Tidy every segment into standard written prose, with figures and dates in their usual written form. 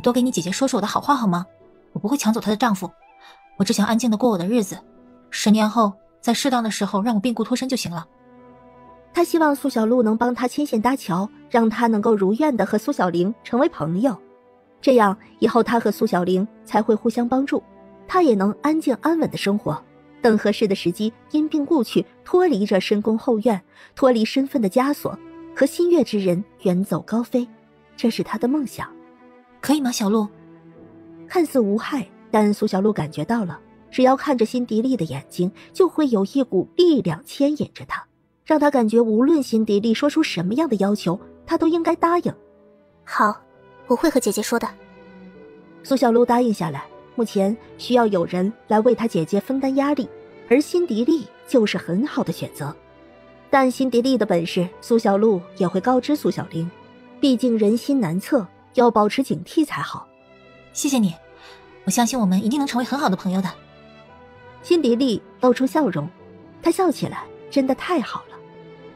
多给你姐姐说说我的好话好吗？我不会抢走她的丈夫，我只想安静的过我的日子，10年后在适当的时候让我病故脱身就行了。他希望苏小璐能帮他牵线搭桥，让他能够如愿的和苏小玲成为朋友，这样以后他和苏小玲才会互相帮助，他也能安静安稳的生活，等合适的时机因病故去，脱离这深宫后院，脱离身份的枷锁，和心悦之人远走高飞，这是他的梦想。可以吗，小璐？看似无害，但苏小璐感觉到了，只要看着辛迪丽的眼睛，就会有一股力量牵引着他，让他感觉无论辛迪丽说出什么样的要求，他都应该答应。好，我会和姐姐说的。苏小璐答应下来，目前需要有人来为她姐姐分担压力，而辛迪丽就是很好的选择。但辛迪丽的本事，苏小璐也会告知苏小玲，毕竟人心难测，要保持警惕才好。谢谢你，我相信我们一定能成为很好的朋友的。辛迪丽露出笑容，她笑起来真的太好了。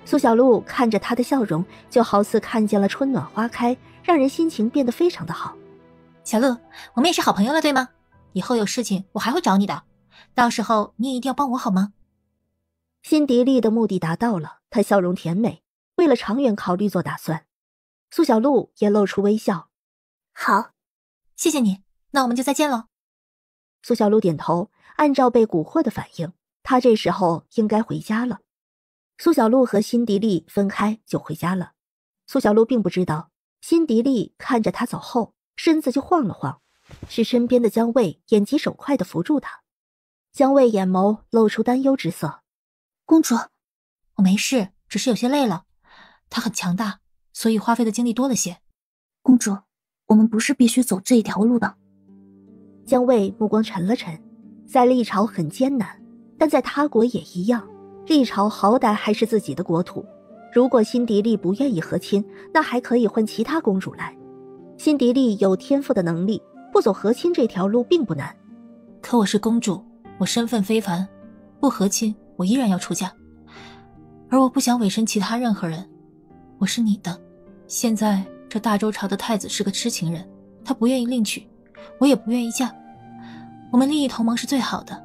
苏小璐看着她的笑容，就好似看见了春暖花开，让人心情变得非常的好。小璐，我们也是好朋友了，对吗？以后有事情我还会找你的，到时候你也一定要帮我好吗？辛迪丽的目的达到了，她笑容甜美，为了长远考虑做打算。苏小璐也露出微笑。好，谢谢你，那我们就再见喽。苏小璐点头，按照被蛊惑的反应，她这时候应该回家了。苏小璐和辛迪丽分开就回家了。苏小璐并不知道，辛迪丽看着她走后，身子就晃了晃，是身边的江卫眼疾手快地扶住她。江卫眼眸露出担忧之色。公主，我没事，只是有些累了。他很强大，所以花费的精力多了些。公主，我们不是必须走这一条路的。江卫目光沉了沉，在历朝很艰难，但在他国也一样。历朝好歹还是自己的国土，如果辛迪丽不愿意和亲，那还可以换其他公主来。辛迪丽有天赋的能力，不走和亲这条路并不难。可我是公主，我身份非凡，不和亲我依然要出嫁，而我不想委身其他任何人。我是你的，现在这大周朝的太子是个痴情人，他不愿意另娶，我也不愿意嫁。我们利益同盟是最好的，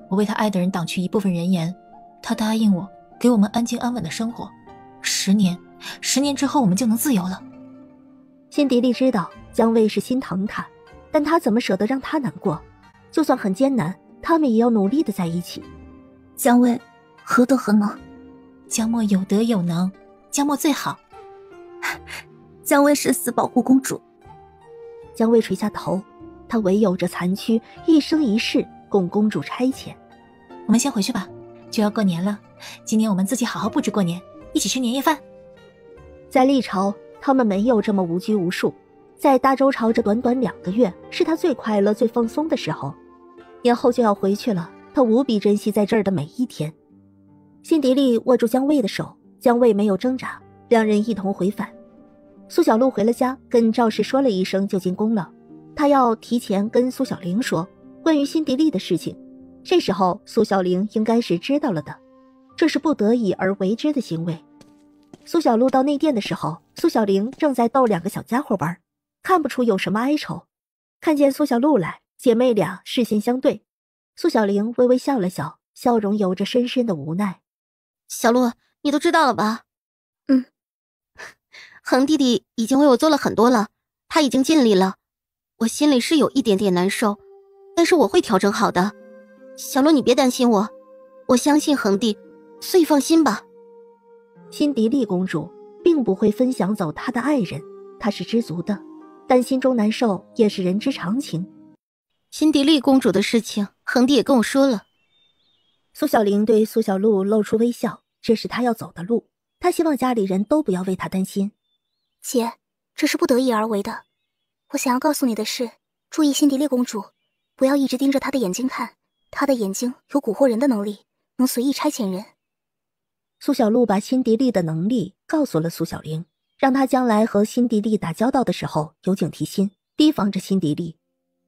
我为他爱的人挡去一部分人言，他答应我给我们安静安稳的生活，10年之后我们就能自由了。辛迪丽知道江卫是心疼他，但他怎么舍得让他难过？就算很艰难，他们也要努力的在一起。江卫何德何能？江墨有德有能，江墨最好。江卫誓死保护公主。江卫垂下头，他唯有这残躯，一生一世供公主差遣。我们先回去吧，就要过年了，今年我们自己好好布置过年，一起吃年夜饭。在历朝，他们没有这么无拘无束，在大周朝这短短2个月，是他最快乐最放松的时候。年后就要回去了，他无比珍惜在这儿的每一天。辛迪丽握住江卫的手，江卫没有挣扎，两人一同回返。苏小璐回了家，跟赵氏说了一声就进宫了。她要提前跟苏小玲说关于辛迪丽的事情，这时候苏小玲应该是知道了的，这是不得已而为之的行为。苏小璐到内殿的时候，苏小玲正在逗2个小家伙玩，看不出有什么哀愁。看见苏小璐来，姐妹俩视线相对，苏小玲微微笑了笑，笑容有着深深的无奈。小璐，你都知道了吧？恒弟弟已经为我做了很多了，他已经尽力了，我心里是有一点点难受，但是我会调整好的。小璐，你别担心我，我相信恒弟，所以放心吧。辛迪丽公主并不会分享走她的爱人，她是知足的，但心中难受也是人之常情。辛迪丽公主的事情，恒弟也跟我说了。苏小玲对苏小璐露出微笑，这是她要走的路，她希望家里人都不要为她担心。姐，这是不得已而为的。我想要告诉你的是，注意辛迪丽公主，不要一直盯着她的眼睛看，她的眼睛有蛊惑人的能力，能随意差遣人。苏小璐把辛迪丽的能力告诉了苏小玲，让她将来和辛迪丽打交道的时候有警惕心，提防着辛迪丽。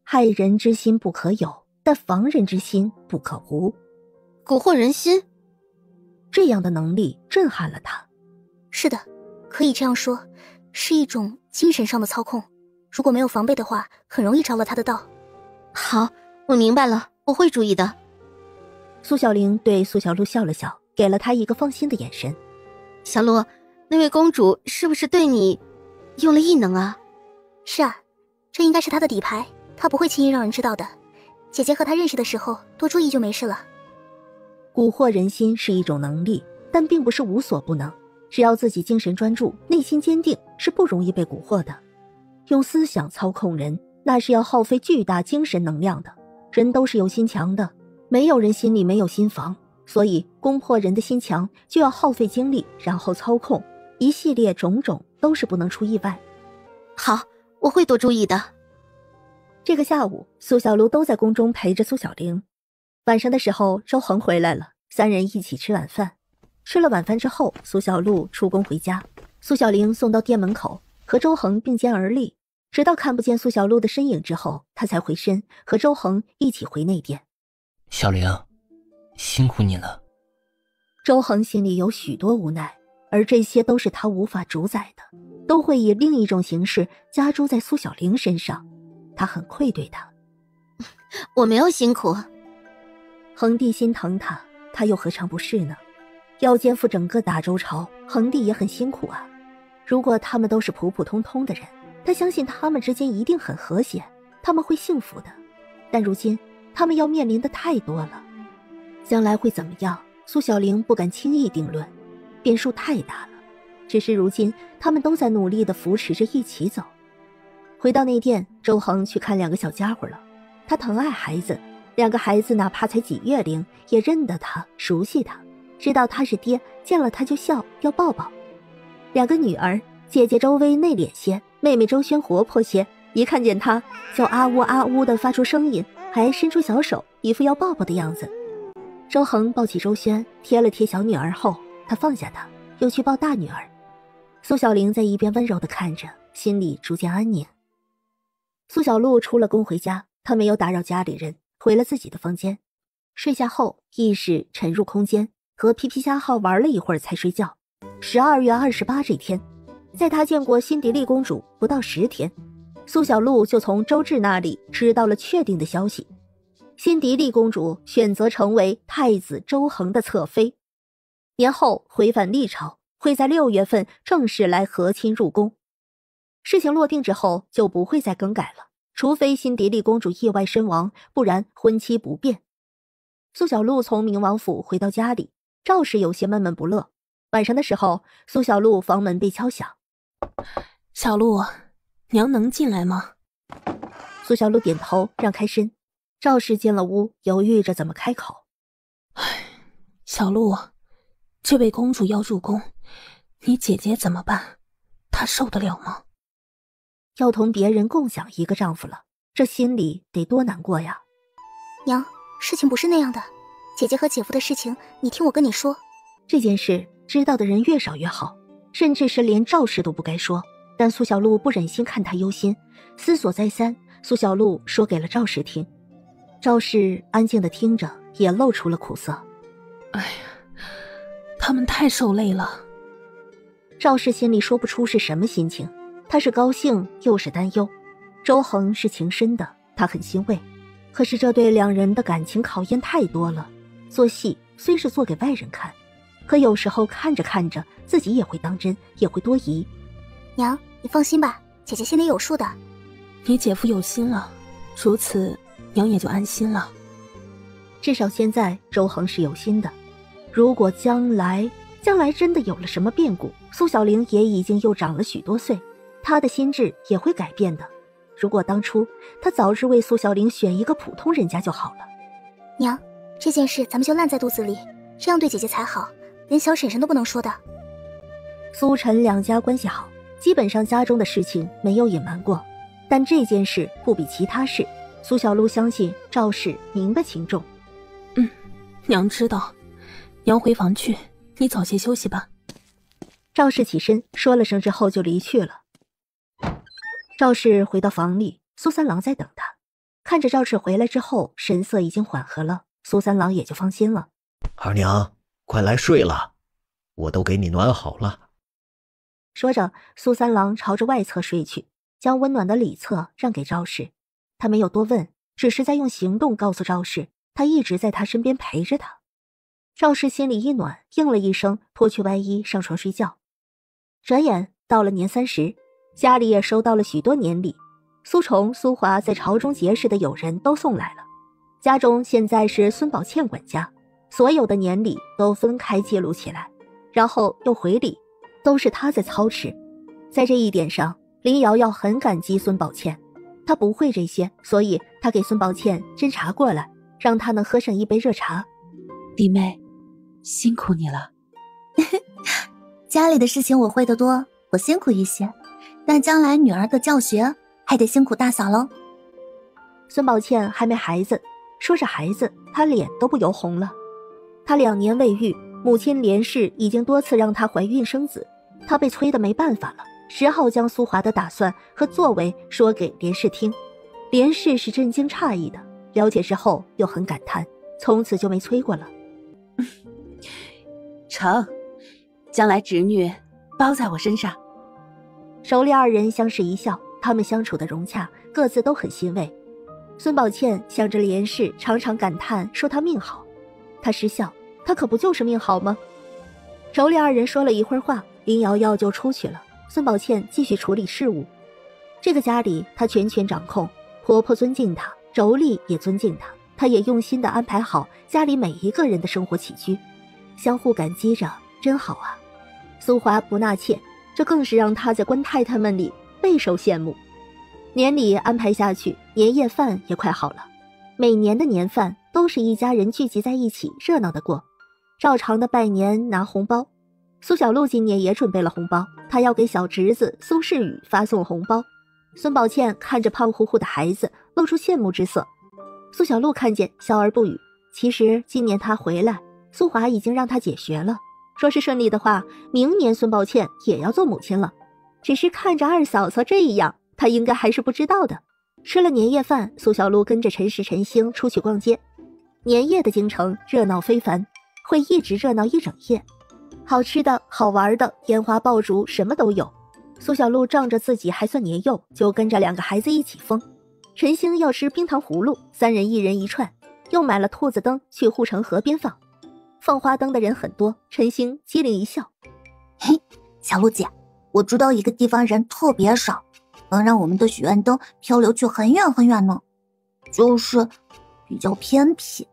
害人之心不可有，但防人之心不可无。蛊惑人心，这样的能力震撼了她。是的，可以这样说，是一种精神上的操控。如果没有防备的话，很容易着了他的道。好，我明白了，我会注意的。苏小玲对苏小璐笑了笑，给了她一个放心的眼神。小璐，那位公主是不是对你用了异能啊？是啊，这应该是她的底牌，她不会轻易让人知道的。姐姐和她认识的时候多注意就没事了。蛊惑人心是一种能力，但并不是无所不能。只要自己精神专注，内心坚定，是不容易被蛊惑的。用思想操控人，那是要耗费巨大精神能量的。人都是有心墙的，没有人心里没有心房，所以攻破人的心墙就要耗费精力，然后操控，一系列种种都是不能出意外。好，我会多注意的。这个下午，苏小璐都在宫中陪着苏小玲。晚上的时候，周恒回来了，三人一起吃晚饭。吃了晚饭之后，苏小璐出宫回家，苏小玲送到店门口，和周恒并肩而立，直到看不见苏小璐的身影之后，他才回身和周恒一起回内殿。小玲，辛苦你了。周恒心里有许多无奈，而这些都是他无法主宰的，都会以另一种形式加诸在苏小玲身上。他很愧对他。我没有辛苦。恒帝心疼他，他又何尝不是呢？要肩负整个大周朝，恒帝也很辛苦啊。如果他们都是普普通通的人，他相信他们之间一定很和谐，他们会幸福的。但如今他们要面临的太多了，将来会怎么样，苏小玲不敢轻易定论，变数太大了。只是如今他们都在努力地扶持着一起走。回到内殿，周恒去看两个小家伙了。他疼爱孩子，两个孩子哪怕才几月龄，也认得他，熟悉他，知道他是爹，见了他就笑，要抱抱。两个女儿，姐姐周薇内敛些，妹妹周萱活泼些，一看见他就啊呜啊呜地发出声音，还伸出小手，一副要抱抱的样子。周恒抱起周萱，贴了贴小女儿后，他放下她，又去抱大女儿。苏小玲在一边温柔地看着，心里逐渐安宁。苏小璐出了宫回家，她没有打扰家里人，回了自己的房间。睡下后，意识沉入空间，和皮皮虾号玩了一会儿才睡觉。12月28这天，在他见过辛迪丽公主不到10天，苏小璐就从周至那里知道了确定的消息：辛迪丽公主选择成为太子周恒的侧妃，年后回返历朝，会在6月份正式来和亲入宫。事情落定之后就不会再更改了，除非辛迪丽公主意外身亡，不然婚期不变。苏小璐从明王府回到家里，赵氏有些闷闷不乐。晚上的时候，苏小璐房门被敲响。小璐，娘能进来吗？苏小璐点头让开身。赵氏进了屋，犹豫着怎么开口。小璐，这位公主要入宫，你姐姐怎么办？她受得了吗？要同别人共享一个丈夫了，这心里得多难过呀。娘，事情不是那样的，姐姐和姐夫的事情你听我跟你说。这件事知道的人越少越好，甚至是连赵氏都不该说。但苏小璐不忍心看她忧心，思索再三，苏小璐说给了赵氏听。赵氏安静地听着，也露出了苦涩。哎呀，他们太受累了。赵氏心里说不出是什么心情，她是高兴又是担忧。周恒是情深的，她很欣慰，可是这对两人的感情考验太多了。做戏虽是做给外人看，可有时候看着看着自己也会当真，也会多疑。娘，你放心吧，姐姐心里有数的。你姐夫有心了，如此娘也就安心了。至少现在周恒是有心的，如果将来真的有了什么变故，苏小玲也已经又长了许多岁，她的心智也会改变的。如果当初她早日为苏小玲选一个普通人家就好了。娘，这件事咱们就烂在肚子里，这样对姐姐才好，连小婶婶都不能说的。苏陈两家关系好，基本上家中的事情没有隐瞒过，但这件事不比其他事，苏小璐相信赵氏明白轻重。娘知道，娘回房去，你早些休息吧。赵氏起身说了声之后就离去了。赵氏回到房里，苏三郎在等他，看着赵氏回来之后神色已经缓和了，苏三郎也就放心了。二娘，快来睡了，我都给你暖好了。说着，苏三郎朝着外侧睡去，将温暖的里侧让给赵氏。他没有多问，只是在用行动告诉赵氏，他一直在他身边陪着他。赵氏心里一暖，应了一声，脱去外衣上床睡觉。转眼到了年30，家里也收到了许多年礼，苏崇、苏华在朝中结识的友人都送来了。家中现在是孙宝倩管家，所有的年礼都分开记录起来，然后又回礼，都是他在操持。在这一点上，林瑶瑶很感激孙宝倩，她不会这些，所以她给孙宝倩斟茶过来，让她能喝上一杯热茶。弟妹，辛苦你了。家里的事情我会得多，我辛苦一些，但将来女儿的教学还得辛苦大嫂喽。孙宝倩还没孩子，说是孩子，她脸都不由红了。她2年未育，母亲连氏已经多次让她怀孕生子，她被催得没办法了，只好将苏华的打算和作为说给连氏听。连氏是震惊诧异的，了解之后又很感叹，从此就没催过了。成，将来侄女包在我身上。妯娌2人相视一笑，他们相处的融洽，各自都很欣慰。孙宝倩想着连氏，常常感叹说她命好，她失笑，她可不就是命好吗？妯娌2人说了一会儿话，林瑶瑶就出去了，孙宝倩继续处理事务。这个家里她全权掌控，婆婆尊敬她，妯娌也尊敬她，她也用心地安排好家里每一个人的生活起居，相互感激着，真好啊。苏华不纳妾，这更是让她在官太太们里备受羡慕。年礼安排下去，年夜饭也快好了。每年的年饭都是一家人聚集在一起，热闹的过。照常的拜年拿红包，苏小璐今年也准备了红包，她要给小侄子苏世宇发送红包。孙宝倩看着胖乎乎的孩子，露出羡慕之色。苏小璐看见，笑而不语。其实今年她回来，苏华已经让她解学了，说是顺利的话，明年孙宝倩也要做母亲了。只是看着二嫂嫂这样，她应该还是不知道的。吃了年夜饭，苏小璐跟着陈氏、陈星出去逛街。年夜的京城热闹非凡，会一直热闹一整夜，好吃的好玩的，烟花爆竹什么都有。苏小璐仗着自己还算年幼，就跟着2个孩子一起疯。陈星要吃冰糖葫芦，3人1人1串，又买了兔子灯去护城河边放。放花灯的人很多，陈星机灵一笑：嘿，小璐姐，我知道一个地方人特别少，能让我们的许愿灯漂流去很远很远呢，就是比较偏僻。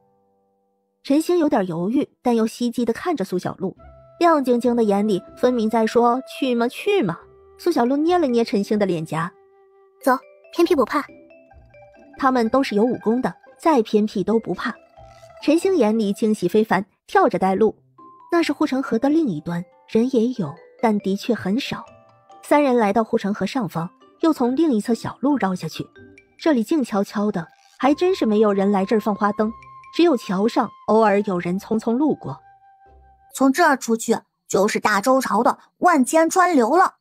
陈星有点犹豫，但又希冀地看着苏小璐，亮晶晶的眼里分明在说去吗去吗。苏小璐捏了捏陈星的脸颊：走，偏僻不怕。他们都是有武功的，再偏僻都不怕。陈星眼里惊喜非凡，跳着带路。那是护城河的另一端，人也有，但的确很少。3人来到护城河上方，又从另一侧小路绕下去。这里静悄悄的，还真是没有人来这儿放花灯，只有桥上偶尔有人匆匆路过。从这儿出去就是大周朝的万千川流了。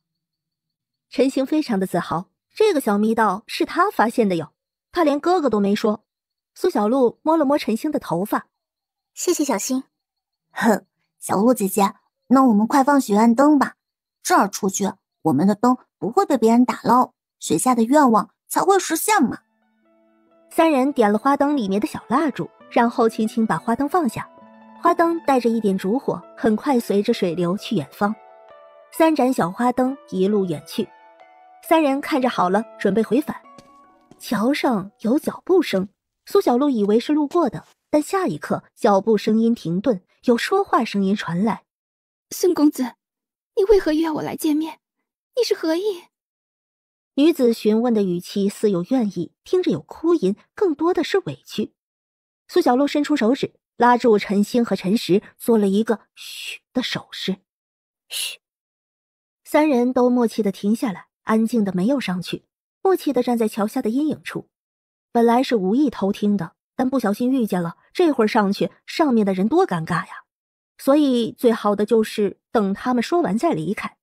陈星非常的自豪，这个小密道是他发现的哟，他连哥哥都没说。苏小璐摸了摸陈星的头发：谢谢小新。哼，小璐姐姐，那我们快放许愿灯吧，这儿出去我们的灯不会被别人打捞，许下的愿望才会实现嘛。3人点了花灯里面的小蜡烛，然后轻轻把花灯放下。花灯带着一点烛火，很快随着水流去远方。3盏小花灯一路远去。3人看着好了，准备回返。桥上有脚步声，苏小璐以为是路过的，但下一刻脚步声音停顿，有说话声音传来：孙公子，你为何约我来见面？你是何意？女子询问的语气似有怨意，听着有哭音，更多的是委屈。苏小璐伸出手指，拉住陈星和陈实，做了一个嘘的手势。嘘。3人都默契的停下来，安静的没有上去，默契的站在桥下的阴影处。本来是无意偷听的，但不小心遇见了，这会儿上去，上面的人多尴尬呀。所以最好的就是等他们说完再离开。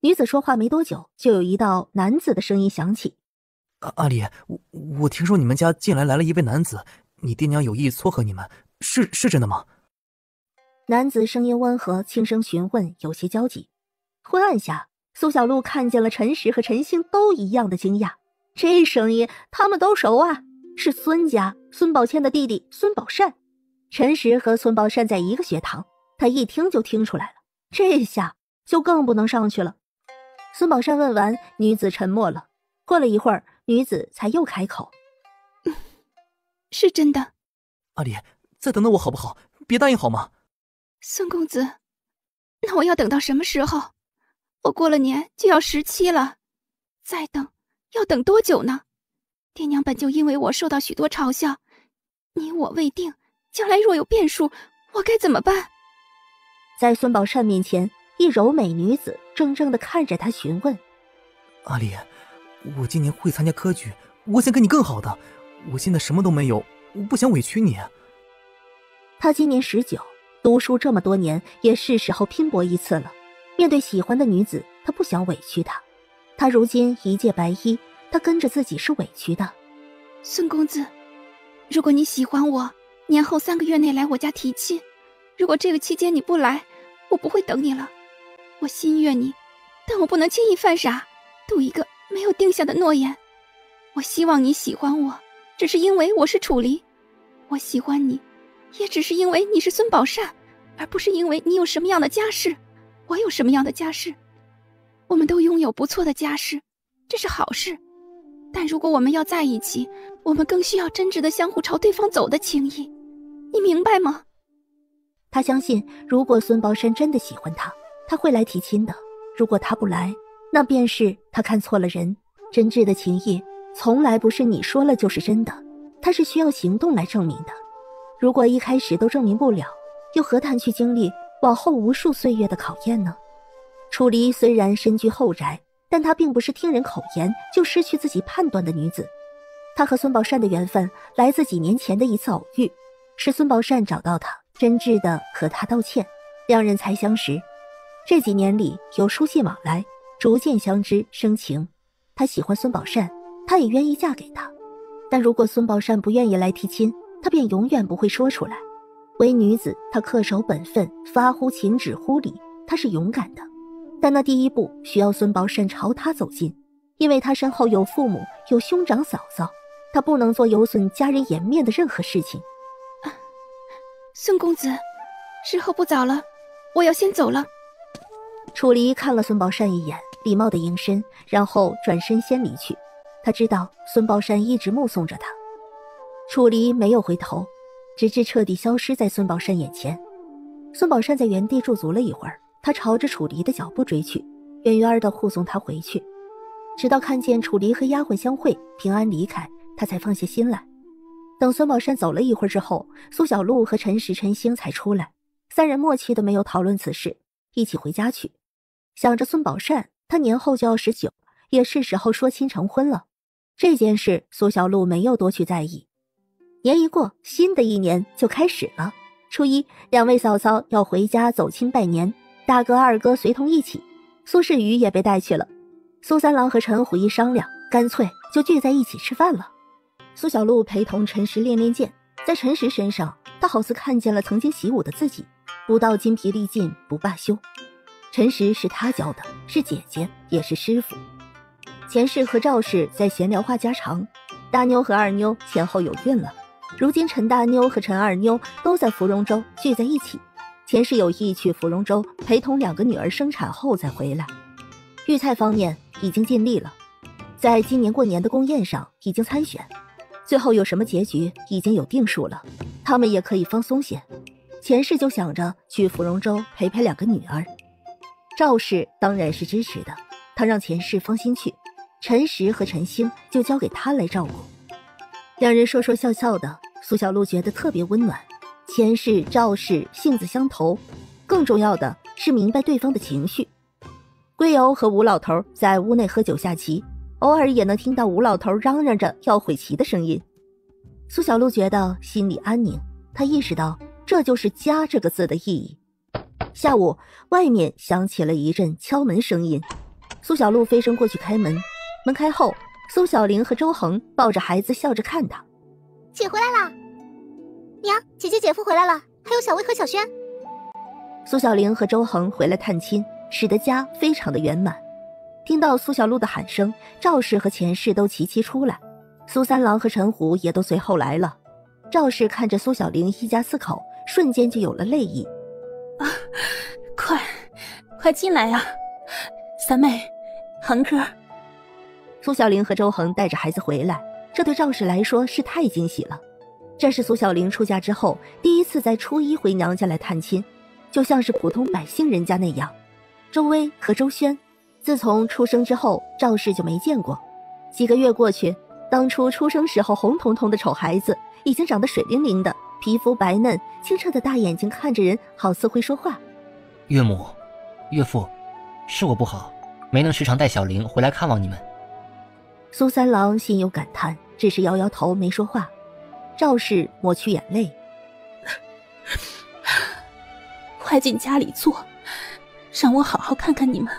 女子说话没多久，就有一道男子的声音响起：阿里，我听说你们家近来了一位男子，你爹娘有意撮合你们，是真的吗？男子声音温和，轻声询问，有些焦急。昏暗下，苏小璐看见了陈实和陈星都一样的惊讶，这声音他们都熟啊，是孙家孙宝谦的弟弟孙宝善。陈实和孙宝善在一个学堂，他一听就听出来了，这下就更不能上去了。孙宝善问完，女子沉默了。过了一会儿，女子才又开口：是真的。阿离，再等等我好不好？别答应好吗？孙公子，那我要等到什么时候？我过了年就要17了，再等要等多久呢？爹娘本就因为我受到许多嘲笑，你我未定，将来若有变数，我该怎么办？在孙宝善面前，一柔美女子怔怔地看着他询问：阿离，我今年会参加科举，我想给你更好的，我现在什么都没有，我不想委屈你。他今年19，读书这么多年，也是时候拼搏一次了。面对喜欢的女子，他不想委屈她。他如今一介白衣，他跟着自己是委屈的。孙公子，如果你喜欢我，年后3个月内来我家提亲。如果这个期间你不来，我不会等你了。我心悦你，但我不能轻易犯傻，赌一个没有定下的诺言。我希望你喜欢我，只是因为我是楚离；我喜欢你，也只是因为你是孙宝善，而不是因为你有什么样的家世，我有什么样的家世。我们都拥有不错的家世，这是好事。但如果我们要在一起，我们更需要真挚的相互朝对方走的情谊，你明白吗？他相信，如果孙宝山真的喜欢他，他会来提亲的。如果他不来，那便是他看错了人。真挚的情谊从来不是你说了就是真的，它是需要行动来证明的。如果一开始都证明不了，又何谈去经历往后无数岁月的考验呢？楚离虽然身居后宅，但她并不是听人口言就失去自己判断的女子。她和孙宝善的缘分来自几年前的一次偶遇，是孙宝善找到她，真挚的和她道歉，两人才相识。这几年里有书信往来，逐渐相知生情。她喜欢孙宝善，她也愿意嫁给他。但如果孙宝善不愿意来提亲，她便永远不会说出来。为女子，她恪守本分，发乎情止乎礼，她是勇敢的。但那第一步需要孙宝善朝她走近，因为她身后有父母，有兄长嫂嫂，她不能做有损家人颜面的任何事情。孙公子，时候不早了，我要先走了。楚离看了孙宝善一眼，礼貌的应身，然后转身先离去。他知道孙宝善一直目送着他。楚离没有回头，直至彻底消失在孙宝善眼前。孙宝善在原地驻足了一会儿，他朝着楚离的脚步追去，远远的护送他回去，直到看见楚离和丫鬟相会，平安离开，他才放下心来。等孙宝善走了一会儿之后，苏小璐和陈实、陈星才出来，三人默契的没有讨论此事，一起回家去。想着孙宝善，他年后就要19，也是时候说亲成婚了。这件事苏小璐没有多去在意。年一过，新的一年就开始了。初一，两位嫂嫂要回家走亲拜年，大哥二哥随同一起，苏世瑜也被带去了。苏三郎和陈虎一商量，干脆就聚在一起吃饭了。苏小璐陪同陈实练练剑，在陈实身上，她好似看见了曾经习武的自己，不到筋疲力尽不罢休。陈实是他教的，是姐姐，也是师傅。钱氏和赵氏在闲聊话家常，大妞和二妞前后有孕了。如今陈大妞和陈二妞都在芙蓉洲聚在一起，钱氏有意去芙蓉洲陪同2个女儿生产后再回来。育菜方面已经尽力了，在今年过年的宫宴上已经参选，最后有什么结局已经有定数了，他们也可以放松些。钱氏就想着去芙蓉洲陪陪2个女儿。赵氏当然是支持的，他让钱氏放心去，陈实和陈星就交给他来照顾。两人说说笑笑的，苏小璐觉得特别温暖。钱氏、赵氏性子相投，更重要的是明白对方的情绪。桂瑶和吴老头在屋内喝酒下棋，偶尔也能听到吴老头嚷嚷着要毁棋的声音。苏小璐觉得心里安宁，她意识到这就是家这个字的意义。下午，外面响起了一阵敲门声音，苏小璐飞身过去开门。门开后，苏小玲和周恒抱着孩子笑着看她。姐回来啦！娘，姐姐姐夫回来了，还有小薇和小轩。苏小玲和周恒回来探亲，使得家非常的圆满。听到苏小璐的喊声，赵氏和钱氏都齐齐出来，苏三郎和陈虎也都随后来了。赵氏看着苏小玲一家4口，瞬间就有了泪意。快进来呀，三妹，恒哥。苏小玲和周恒带着孩子回来，这对赵氏来说是太惊喜了。这是苏小玲出嫁之后第一次在初一回娘家来探亲，就像是普通百姓人家那样。周薇和周轩自从出生之后，赵氏就没见过。几个月过去，当初出生时候红彤彤的丑孩子已经长得水灵灵的，皮肤白嫩，清澈的大眼睛看着人好似会说话。岳母、岳父，是我不好，没能时常带小玲回来看望你们。苏三郎心有感叹，只是摇摇头没说话。赵氏抹去眼泪，快进家里坐，让我好好看看你们。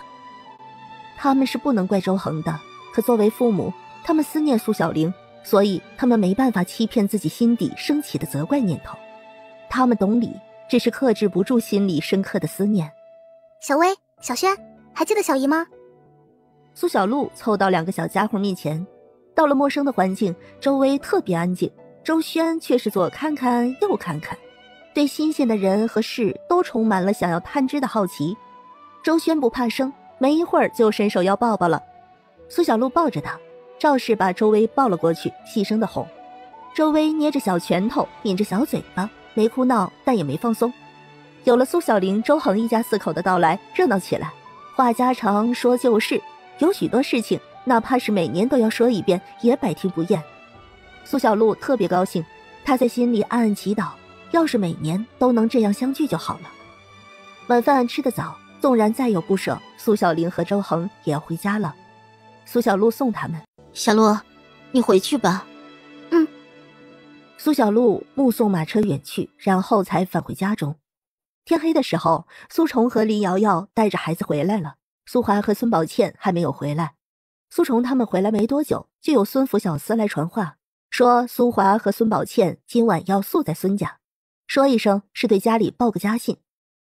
他们是不能怪周恒的，可作为父母，他们思念苏小玲，所以他们没办法欺骗自己心底升起的责怪念头。他们懂理，只是克制不住心里深刻的思念。小薇、小轩，还记得小姨吗？苏小璐凑到2个小家伙面前，到了陌生的环境，周围特别安静，周轩却是左看看右看看，对新鲜的人和事都充满了想要探知的好奇。周轩不怕生，没一会儿就伸手要抱抱了。苏小璐抱着他，赵氏把周薇抱了过去，细声的哄。周薇捏着小拳头，抿着小嘴巴，没哭闹，但也没放松。有了苏小玲、周恒一家4口的到来，热闹起来，话家常，说旧事，有许多事情哪怕是每年都要说一遍，也百听不厌。苏小璐特别高兴，她在心里暗暗祈祷，要是每年都能这样相聚就好了。晚饭吃得早，纵然再有不舍，苏小玲和周恒也要回家了。苏小璐送他们。小璐，你回去吧。苏小璐目送马车远去，然后才返回家中。天黑的时候，苏崇和林瑶瑶带着孩子回来了，苏华和孙宝倩还没有回来。苏崇他们回来没多久，就有孙府小厮来传话，说苏华和孙宝倩今晚要宿在孙家，说一声是对家里报个家信。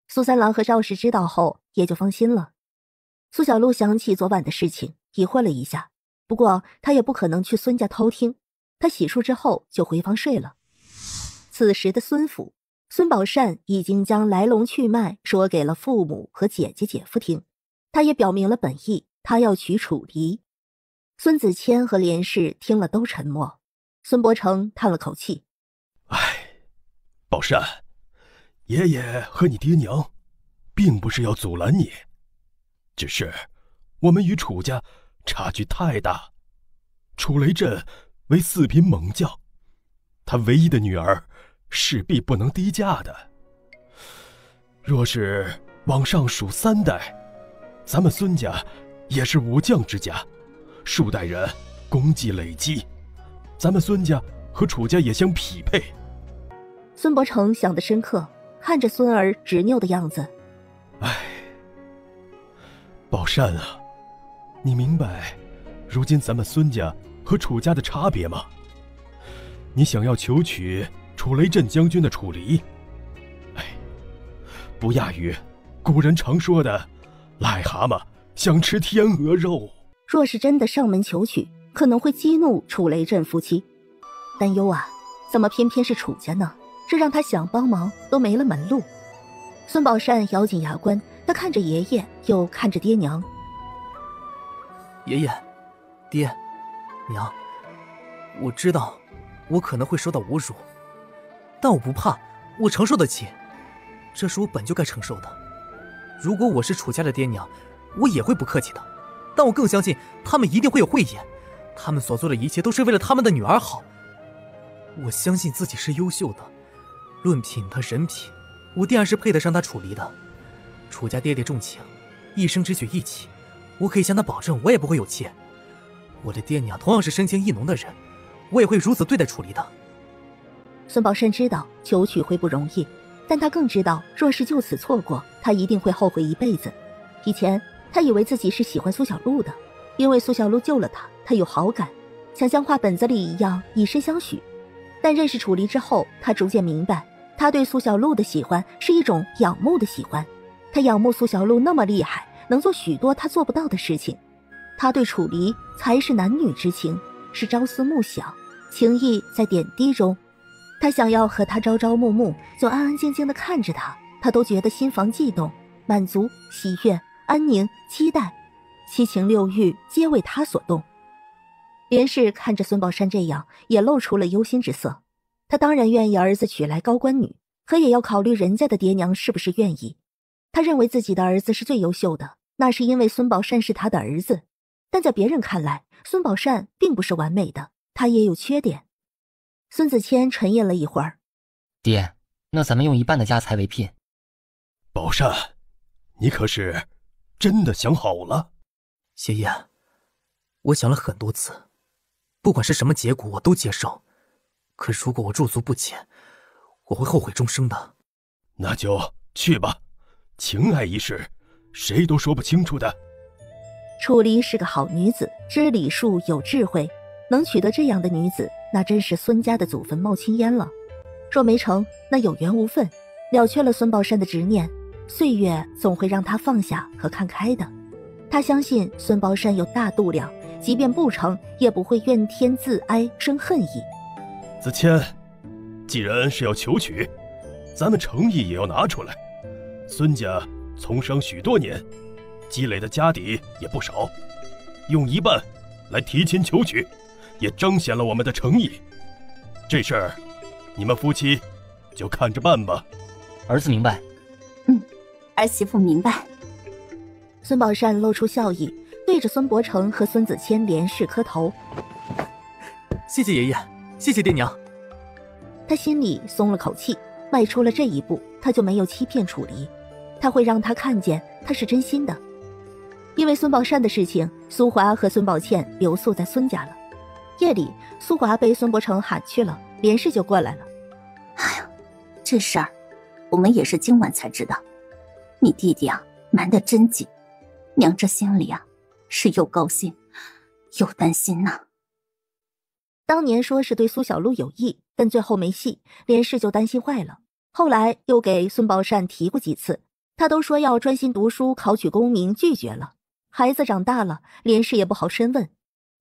苏三郎和赵氏知道后也就放心了。苏小璐想起昨晚的事情，疑惑了一下，不过她也不可能去孙家偷听，她洗漱之后就回房睡了。此时的孙府，孙宝善已经将来龙去脉说给了父母和姐姐姐夫听，他也表明了本意，他要娶楚离。孙子谦和连氏听了都沉默。孙伯承叹了口气：宝善，爷爷和你爹娘并不是要阻拦你，只是我们与楚家差距太大。楚雷震为4品猛将，他唯一的女儿势必不能低嫁的。若是往上数3代，咱们孙家也是武将之家，数代人功绩累积，咱们孙家和楚家也相匹配。孙伯承想得深刻，看着孙儿执拗的样子。宝善啊，你明白如今咱们孙家和楚家的差别吗？你想要求娶楚雷震将军的楚离，不亚于古人常说的癞蛤蟆想吃天鹅肉。若是真的上门求娶，可能会激怒楚雷震夫妻。担忧啊，怎么偏偏是楚家呢？这让他想帮忙都没了门路。孙宝善咬紧牙关，他看着爷爷，又看着爹娘。爷爷，爹，娘，我知道我可能会受到侮辱，但我不怕，我承受得起，这是我本就该承受的。如果我是楚家的爹娘，我也会不客气的，但我更相信他们一定会有慧眼，他们所做的一切都是为了他们的女儿好。我相信自己是优秀的，论品德人品，我定然是配得上他楚离的。楚家爹爹重情，一生只娶一妻，我可以向他保证，我也不会有妾。我的爹娘同样是深情意浓的人，我也会如此对待楚离的。孙宝善知道求娶会不容易，但他更知道，若是就此错过，他一定会后悔一辈子。以前他以为自己是喜欢苏小璐的，因为苏小璐救了他，他有好感，想像画本子里一样以身相许。但认识楚离之后，他逐渐明白，他对苏小璐的喜欢是一种仰慕的喜欢。他仰慕苏小璐那么厉害，能做许多他做不到的事情，他对楚离才是男女之情，是朝思暮想，情意在点滴中。他想要和他朝朝暮暮，就安安静静地看着他，他都觉得心房悸动，满足、喜悦、安宁、期待，七情六欲皆为他所动。连氏看着孙宝山这样，也露出了忧心之色。他当然愿意儿子娶来高官女，可也要考虑人家的爹娘是不是愿意。他认为自己的儿子是最优秀的，那是因为孙宝善是他的儿子。但在别人看来，孙宝善并不是完美的，他也有缺点。孙子谦沉吟了一会儿，爹，那咱们用一半的家财为聘。宝善，你可是真的想好了？爷爷，我想了很多次，不管是什么结果我都接受，可如果我驻足不前，我会后悔终生的。那就去吧，情爱一事谁都说不清楚的。楚离是个好女子，知礼数，有智慧，能娶得这样的女子，那真是孙家的祖坟冒青烟了。若没成，那有缘无分，了却了孙宝山的执念，岁月总会让他放下和看开的。他相信孙宝山有大度量，即便不成，也不会怨天自哀生恨意。子谦，既然是要求娶，咱们诚意也要拿出来。孙家从商许多年，积累的家底也不少，用一半来提亲求娶，也彰显了我们的诚意。这事儿，你们夫妻就看着办吧。儿子明白。儿媳妇明白。孙宝善露出笑意，对着孙伯承和孙子谦连氏磕头。谢谢爷爷，谢谢爹娘。他心里松了口气，迈出了这一步，他就没有欺骗楚离，他会让他看见他是真心的。因为孙宝善的事情，苏华和孙宝倩留宿在孙家了。夜里，苏华被孙伯承喊去了，连氏就过来了。哎呀，这事儿我们也是今晚才知道，你弟弟啊瞒得真紧，娘这心里啊是又高兴又担心呐。当年说是对苏小璐有意，但最后没戏，连氏就担心坏了。后来又给孙宝善提过几次，他都说要专心读书考取功名，拒绝了。孩子长大了，连氏也不好深问。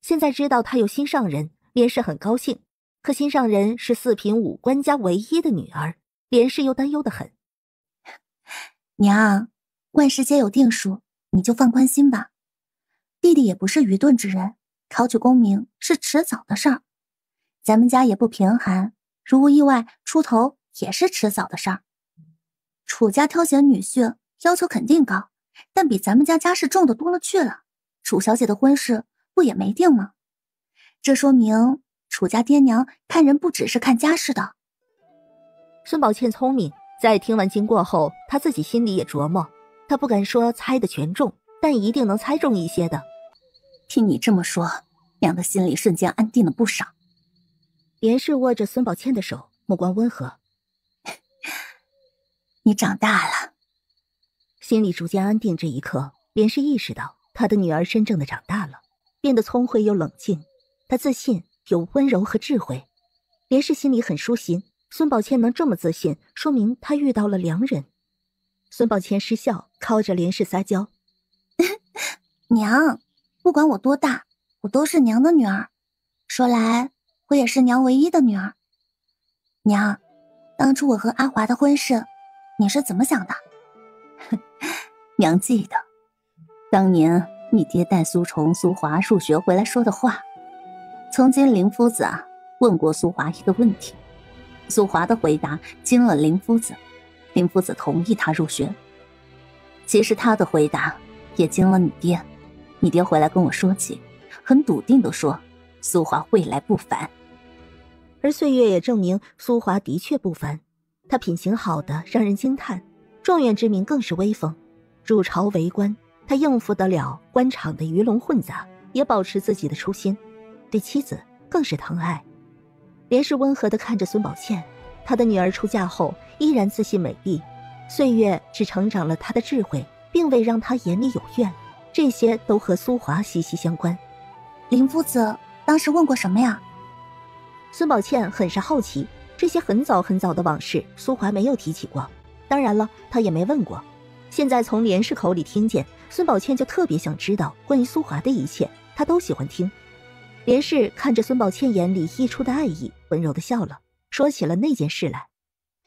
现在知道他有心上人，连氏很高兴，可心上人是4品5官家唯一的女儿，连氏又担忧得很。娘，万事皆有定数，你就放宽心吧。弟弟也不是愚钝之人，考取功名是迟早的事儿。咱们家也不贫寒，如无意外出头也是迟早的事儿。楚家挑选女婿要求肯定高，但比咱们家家世重的多了去了。楚小姐的婚事不也没定吗？这说明楚家爹娘看人不只是看家世的。孙宝倩聪明，在听完经过后，她自己心里也琢磨，她不敢说猜的全中，但一定能猜中一些的。听你这么说，娘的心里瞬间安定了不少。连氏握着孙宝倩的手，目光温和。你长大了。心里逐渐安定，这一刻，连氏意识到她的女儿真正的长大了，变得聪慧又冷静。她自信，有温柔和智慧。连氏心里很舒心，孙宝倩能这么自信，说明她遇到了良人。孙宝倩失笑，靠着连氏撒娇。娘，不管我多大，我都是娘的女儿。说来，我也是娘唯一的女儿。娘，当初我和阿华的婚事，你是怎么想的？娘记得，当年你爹带苏虫、苏华入学回来说的话。曾经林夫子啊问过苏华一个问题，苏华的回答惊了林夫子，林夫子同意他入学。其实他的回答也惊了你爹，你爹回来跟我说起，很笃定地说苏华未来不凡。而岁月也证明苏华的确不凡，他品行好的让人惊叹，状元之名更是威风。入朝为官，他应付得了官场的鱼龙混杂，也保持自己的初心，对妻子更是疼爱。连氏温和地看着孙宝倩，她的女儿出嫁后依然自信美丽，岁月只成长了她的智慧，并未让她眼里有怨，这些都和苏华息息相关。林夫子当时问过什么呀？孙宝倩很是好奇，这些很早很早的往事，苏华没有提起过。当然了，她也没问过。现在从连氏口里听见，孙宝倩就特别想知道关于苏华的一切，她都喜欢听。连氏看着孙宝倩眼里溢出的爱意，温柔地笑了，说起了那件事来。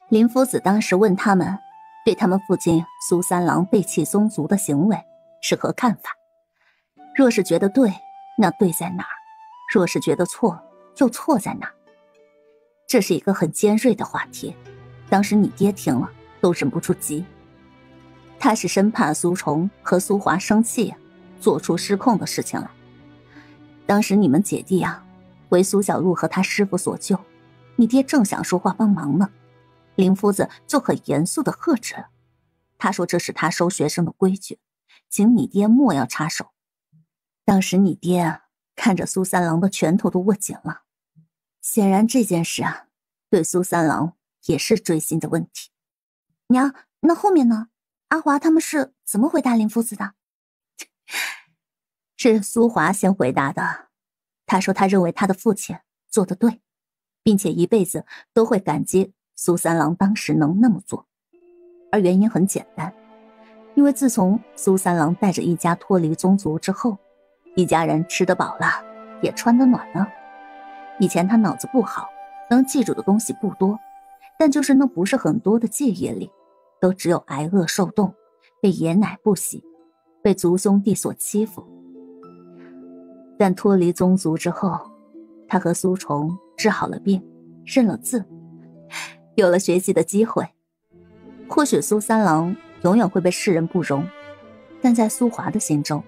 林夫子当时问他们对他们父亲苏三郎背弃宗族的行为是何看法，若是觉得对，那对在哪儿？若是觉得错，又错在哪儿？这是一个很尖锐的话题，当时你爹听了都忍不住急。他是生怕苏虫和苏华生气做出失控的事情来。当时你们姐弟为苏小璐和他师父所救，你爹正想说话帮忙呢，林夫子就很严肃地喝止了。他说这是他收学生的规矩，请你爹莫要插手。当时你爹看着苏三郎的拳头都握紧了，显然这件事对苏三郎也是锥心的问题。娘，那后面呢？阿华他们是怎么回答林夫子的？是苏华先回答的。他说他认为他的父亲做得对，并且一辈子都会感激苏三郎当时能那么做。而原因很简单，因为自从苏三郎带着一家脱离宗族之后，一家人吃得饱了，也穿得暖了。以前他脑子不好，能记住的东西不多，但就是那不是很多的记忆里，都只有挨饿受冻，被爷奶不喜，被族兄弟所欺负。但脱离宗族之后，他和苏虫治好了病，认了字，有了学习的机会。或许苏三郎永远会被世人不容，但在苏华的心中，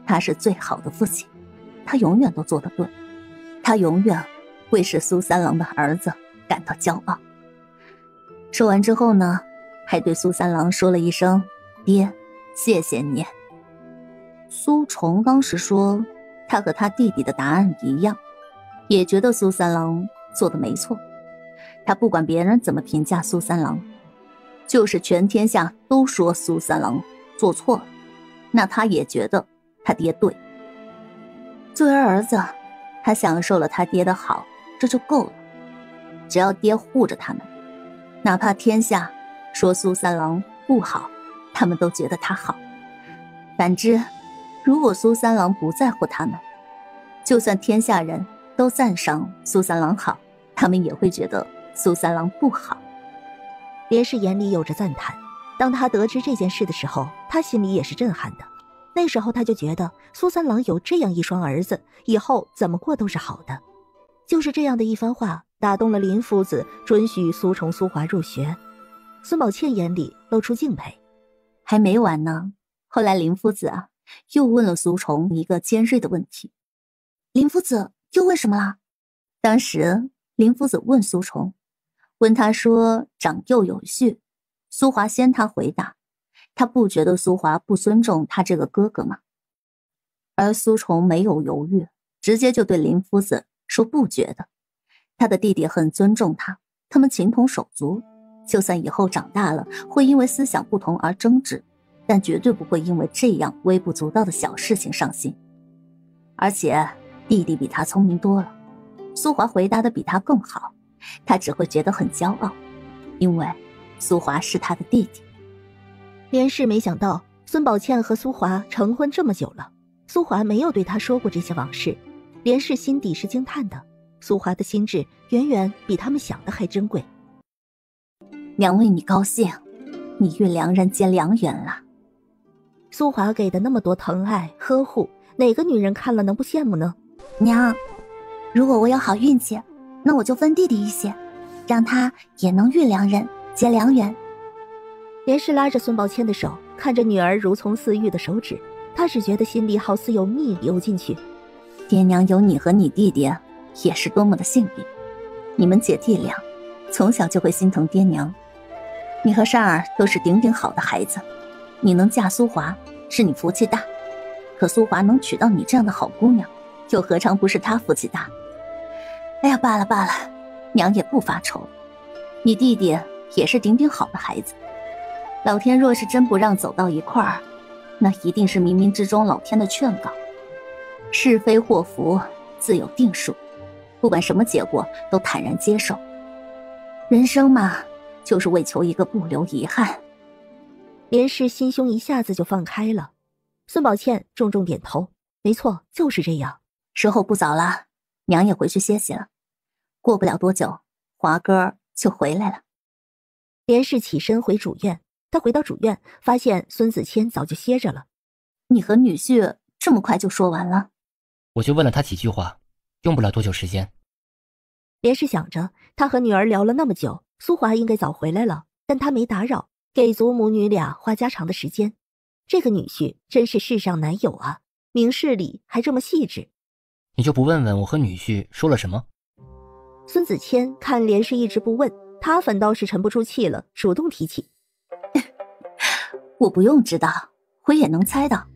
他是最好的父亲，他永远都做得对，他永远会使苏三郎的儿子感到骄傲。说完之后呢，还对苏三郎说了一声：“爹，谢谢你。”苏虫当时说他和他弟弟的答案一样，也觉得苏三郎做得没错。他不管别人怎么评价苏三郎，就是全天下都说苏三郎做错了，那他也觉得他爹对。作为儿子，他享受了他爹的好，这就够了。只要爹护着他们，哪怕天下说苏三郎不好，他们都觉得他好。反之，如果苏三郎不在乎他们，就算天下人都赞赏苏三郎好，他们也会觉得苏三郎不好。连氏眼里有着赞叹，当他得知这件事的时候，他心里也是震撼的。那时候他就觉得苏三郎有这样一双儿子，以后怎么过都是好的。就是这样的一番话打动了林夫子，准许苏虫、苏华入学。孙宝倩眼里露出敬佩。还没完呢，后来林夫子又问了苏虫一个尖锐的问题。林夫子又问什么了？当时林夫子问苏虫，问他说长幼有序，苏华先他回答，他不觉得苏华不尊重他这个哥哥吗？而苏虫没有犹豫，直接就对林夫子说不觉得，他的弟弟很尊重他，他们情同手足，就算以后长大了会因为思想不同而争执，但绝对不会因为这样微不足道的小事情伤心。而且弟弟比他聪明多了，苏华回答的比他更好，他只会觉得很骄傲，因为苏华是他的弟弟。连氏没想到孙宝倩和苏华成婚这么久了，苏华没有对他说过这些往事，连氏心底是惊叹的。苏华的心智远远比他们想的还珍贵。娘为你高兴，你与良人结良缘了。苏华给的那么多疼爱呵护，哪个女人看了能不羡慕呢？娘，如果我有好运气，那我就分弟弟一些，让他也能遇良人结良缘。连氏拉着孙宝倩的手，看着女儿如从似玉的手指，她只觉得心里好似有蜜流进去。爹娘有你和你弟弟，也是多么的幸运。你们姐弟俩从小就会心疼爹娘，你和善儿都是顶顶好的孩子，你能嫁苏华是你福气大，可苏华能娶到你这样的好姑娘，又何尝不是他福气大？哎呀，罢了罢了，娘也不发愁了。你弟弟也是顶顶好的孩子，老天若是真不让走到一块儿，那一定是冥冥之中老天的劝告。是非祸福自有定数，不管什么结果都坦然接受。人生嘛，就是为求一个不留遗憾。连氏心胸一下子就放开了。孙宝倩重重点头，没错，就是这样。时候不早了，娘也回去歇息了。过不了多久，华哥就回来了。连氏起身回主院，他回到主院，发现孙子谦早就歇着了。你和女婿这么快就说完了？我就问了他几句话，用不了多久时间。连氏想着，他和女儿聊了那么久，苏华应该早回来了，但他没打扰，给足母女俩话家常的时间。这个女婿真是世上难有啊，明事理还这么细致。你就不问问我和女婿说了什么？孙子谦看连氏一直不问，他反倒是沉不住气了，主动提起。我不用知道，我也能猜到。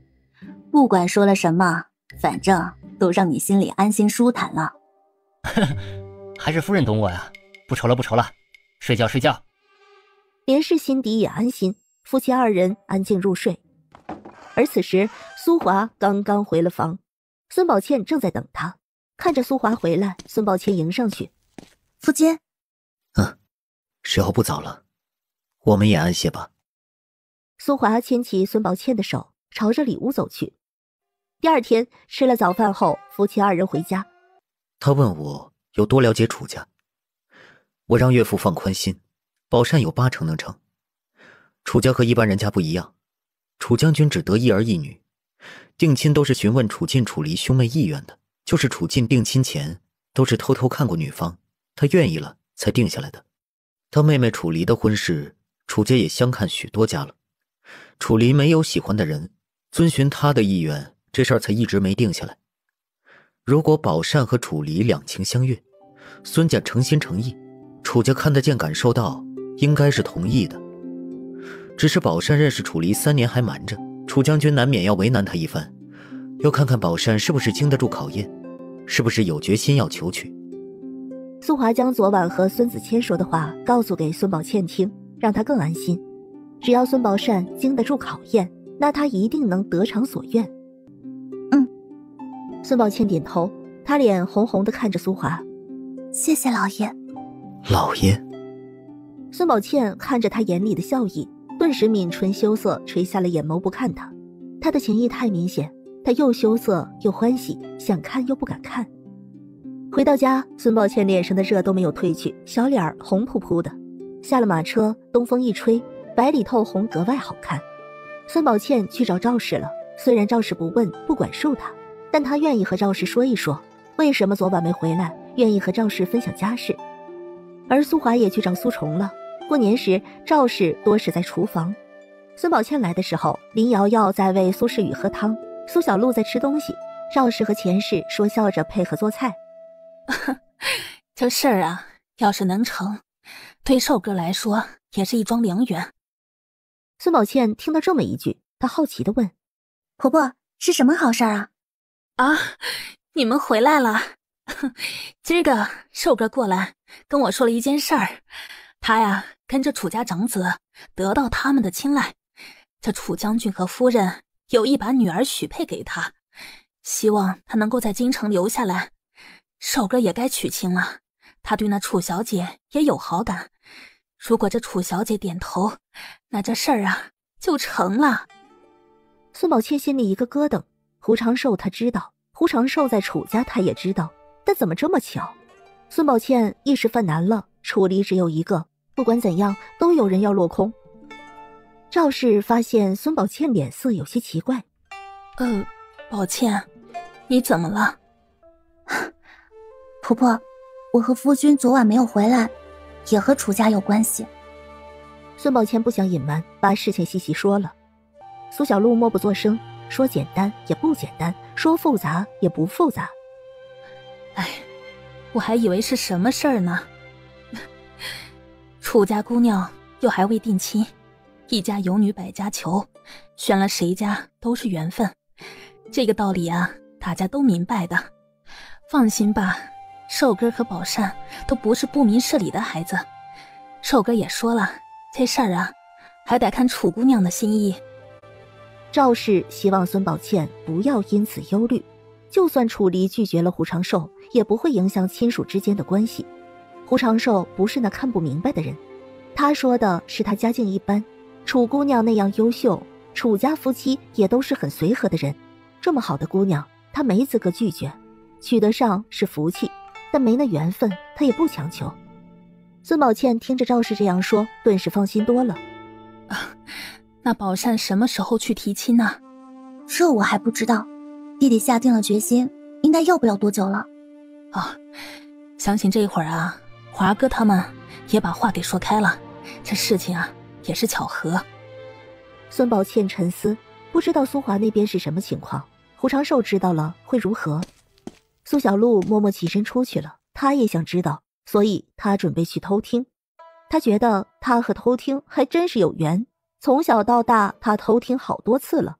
不管说了什么，反正都让你心里安心舒坦了。还是夫人懂我呀，不愁了不愁了，睡觉睡觉。连氏心底也安心，夫妻二人安静入睡。而此时苏华刚刚回了房，孙宝倩正在等他。看着苏华回来，孙宝倩迎上去。夫君。时候不早了，我们也安歇吧。苏华牵起孙宝倩的手，朝着里屋走去。第二天吃了早饭后，夫妻二人回家。他问我有多了解楚家，我让岳父放宽心，宝善有80%能成。楚家和一般人家不一样，楚将军只得一儿一女，定亲都是询问楚进楚离兄妹意愿的，就是楚进定亲前都是偷偷看过女方，他愿意了才定下来的。他妹妹楚离的婚事，楚家也相看许多家了，楚离没有喜欢的人，遵循他的意愿，这事儿才一直没定下来。如果宝善和楚离两情相悦，孙家诚心诚意，楚家看得见感受到，应该是同意的。只是宝善认识楚离3年还瞒着，楚将军难免要为难他一番，要看看宝善是不是经得住考验，是不是有决心要求娶。苏华将昨晚和孙子谦说的话告诉给孙宝倩听，让她更安心。只要孙宝善经得住考验，那他一定能得偿所愿。孙宝倩点头，她脸红红的看着苏华。谢谢老爷。老爷。孙宝倩看着他眼里的笑意，顿时抿唇羞涩，垂下了眼眸不看他。他的情意太明显，他又羞涩又欢喜，想看又不敢看。回到家，孙宝倩脸上的热都没有褪去，小脸红扑扑的。下了马车，东风一吹，白里透红，格外好看。孙宝倩去找赵氏了，虽然赵氏不问不管束他，但他愿意和赵氏说一说，为什么昨晚没回来，愿意和赵氏分享家事。而苏华也去找苏虫了。过年时，赵氏多是在厨房。孙宝倩来的时候，林瑶瑶在喂苏世宇喝汤，苏小璐在吃东西，赵氏和钱氏说笑着配合做菜。这事儿啊，要是能成，对寿哥来说也是一桩良缘。孙宝倩听到这么一句，她好奇地问：婆婆，是什么好事啊？啊，你们回来了。今儿个寿哥过来跟我说了一件事儿，他呀跟着楚家长子得到他们的青睐，这楚将军和夫人有意把女儿许配给他，希望他能够在京城留下来。寿哥也该娶亲了，他对那楚小姐也有好感，如果这楚小姐点头，那这事儿啊就成了。孙宝倩心里一个咯噔，胡长寿他知道，胡长寿在楚家他也知道，但怎么这么巧？孙宝倩一时犯难了，楚离只有一个，不管怎样都有人要落空。赵氏发现孙宝倩脸色有些奇怪。宝倩，你怎么了？婆婆，我和夫君昨晚没有回来，也和楚家有关系。孙宝倩不想隐瞒，把事情细细说了。苏小璐默不作声，说简单也不简单，说复杂也不复杂。哎，我还以为是什么事儿呢。楚家姑娘又还未定亲，一家有女百家求，选了谁家都是缘分，这个道理啊，大家都明白的。放心吧，寿哥和宝善都不是不明事理的孩子。寿哥也说了，这事儿啊，还得看楚姑娘的心意。赵氏希望孙宝倩不要因此忧虑，就算楚离拒绝了胡长寿，也不会影响亲属之间的关系。胡长寿不是那看不明白的人，他说的是他家境一般，楚姑娘那样优秀，楚家夫妻也都是很随和的人，这么好的姑娘，他没资格拒绝。娶得上是福气，但没那缘分，他也不强求。孙宝倩听着赵氏这样说，顿时放心多了。那宝善什么时候去提亲呢？这我还不知道，弟弟下定了决心，应该要不了多久了。相信这会儿啊，华哥他们也把话给说开了，这事情啊也是巧合。孙宝倩沉思，不知道苏华那边是什么情况，胡长寿知道了会如何。苏小璐默默起身出去了，她也想知道，所以她准备去偷听。她觉得她和偷听还真是有缘，从小到大她偷听好多次了。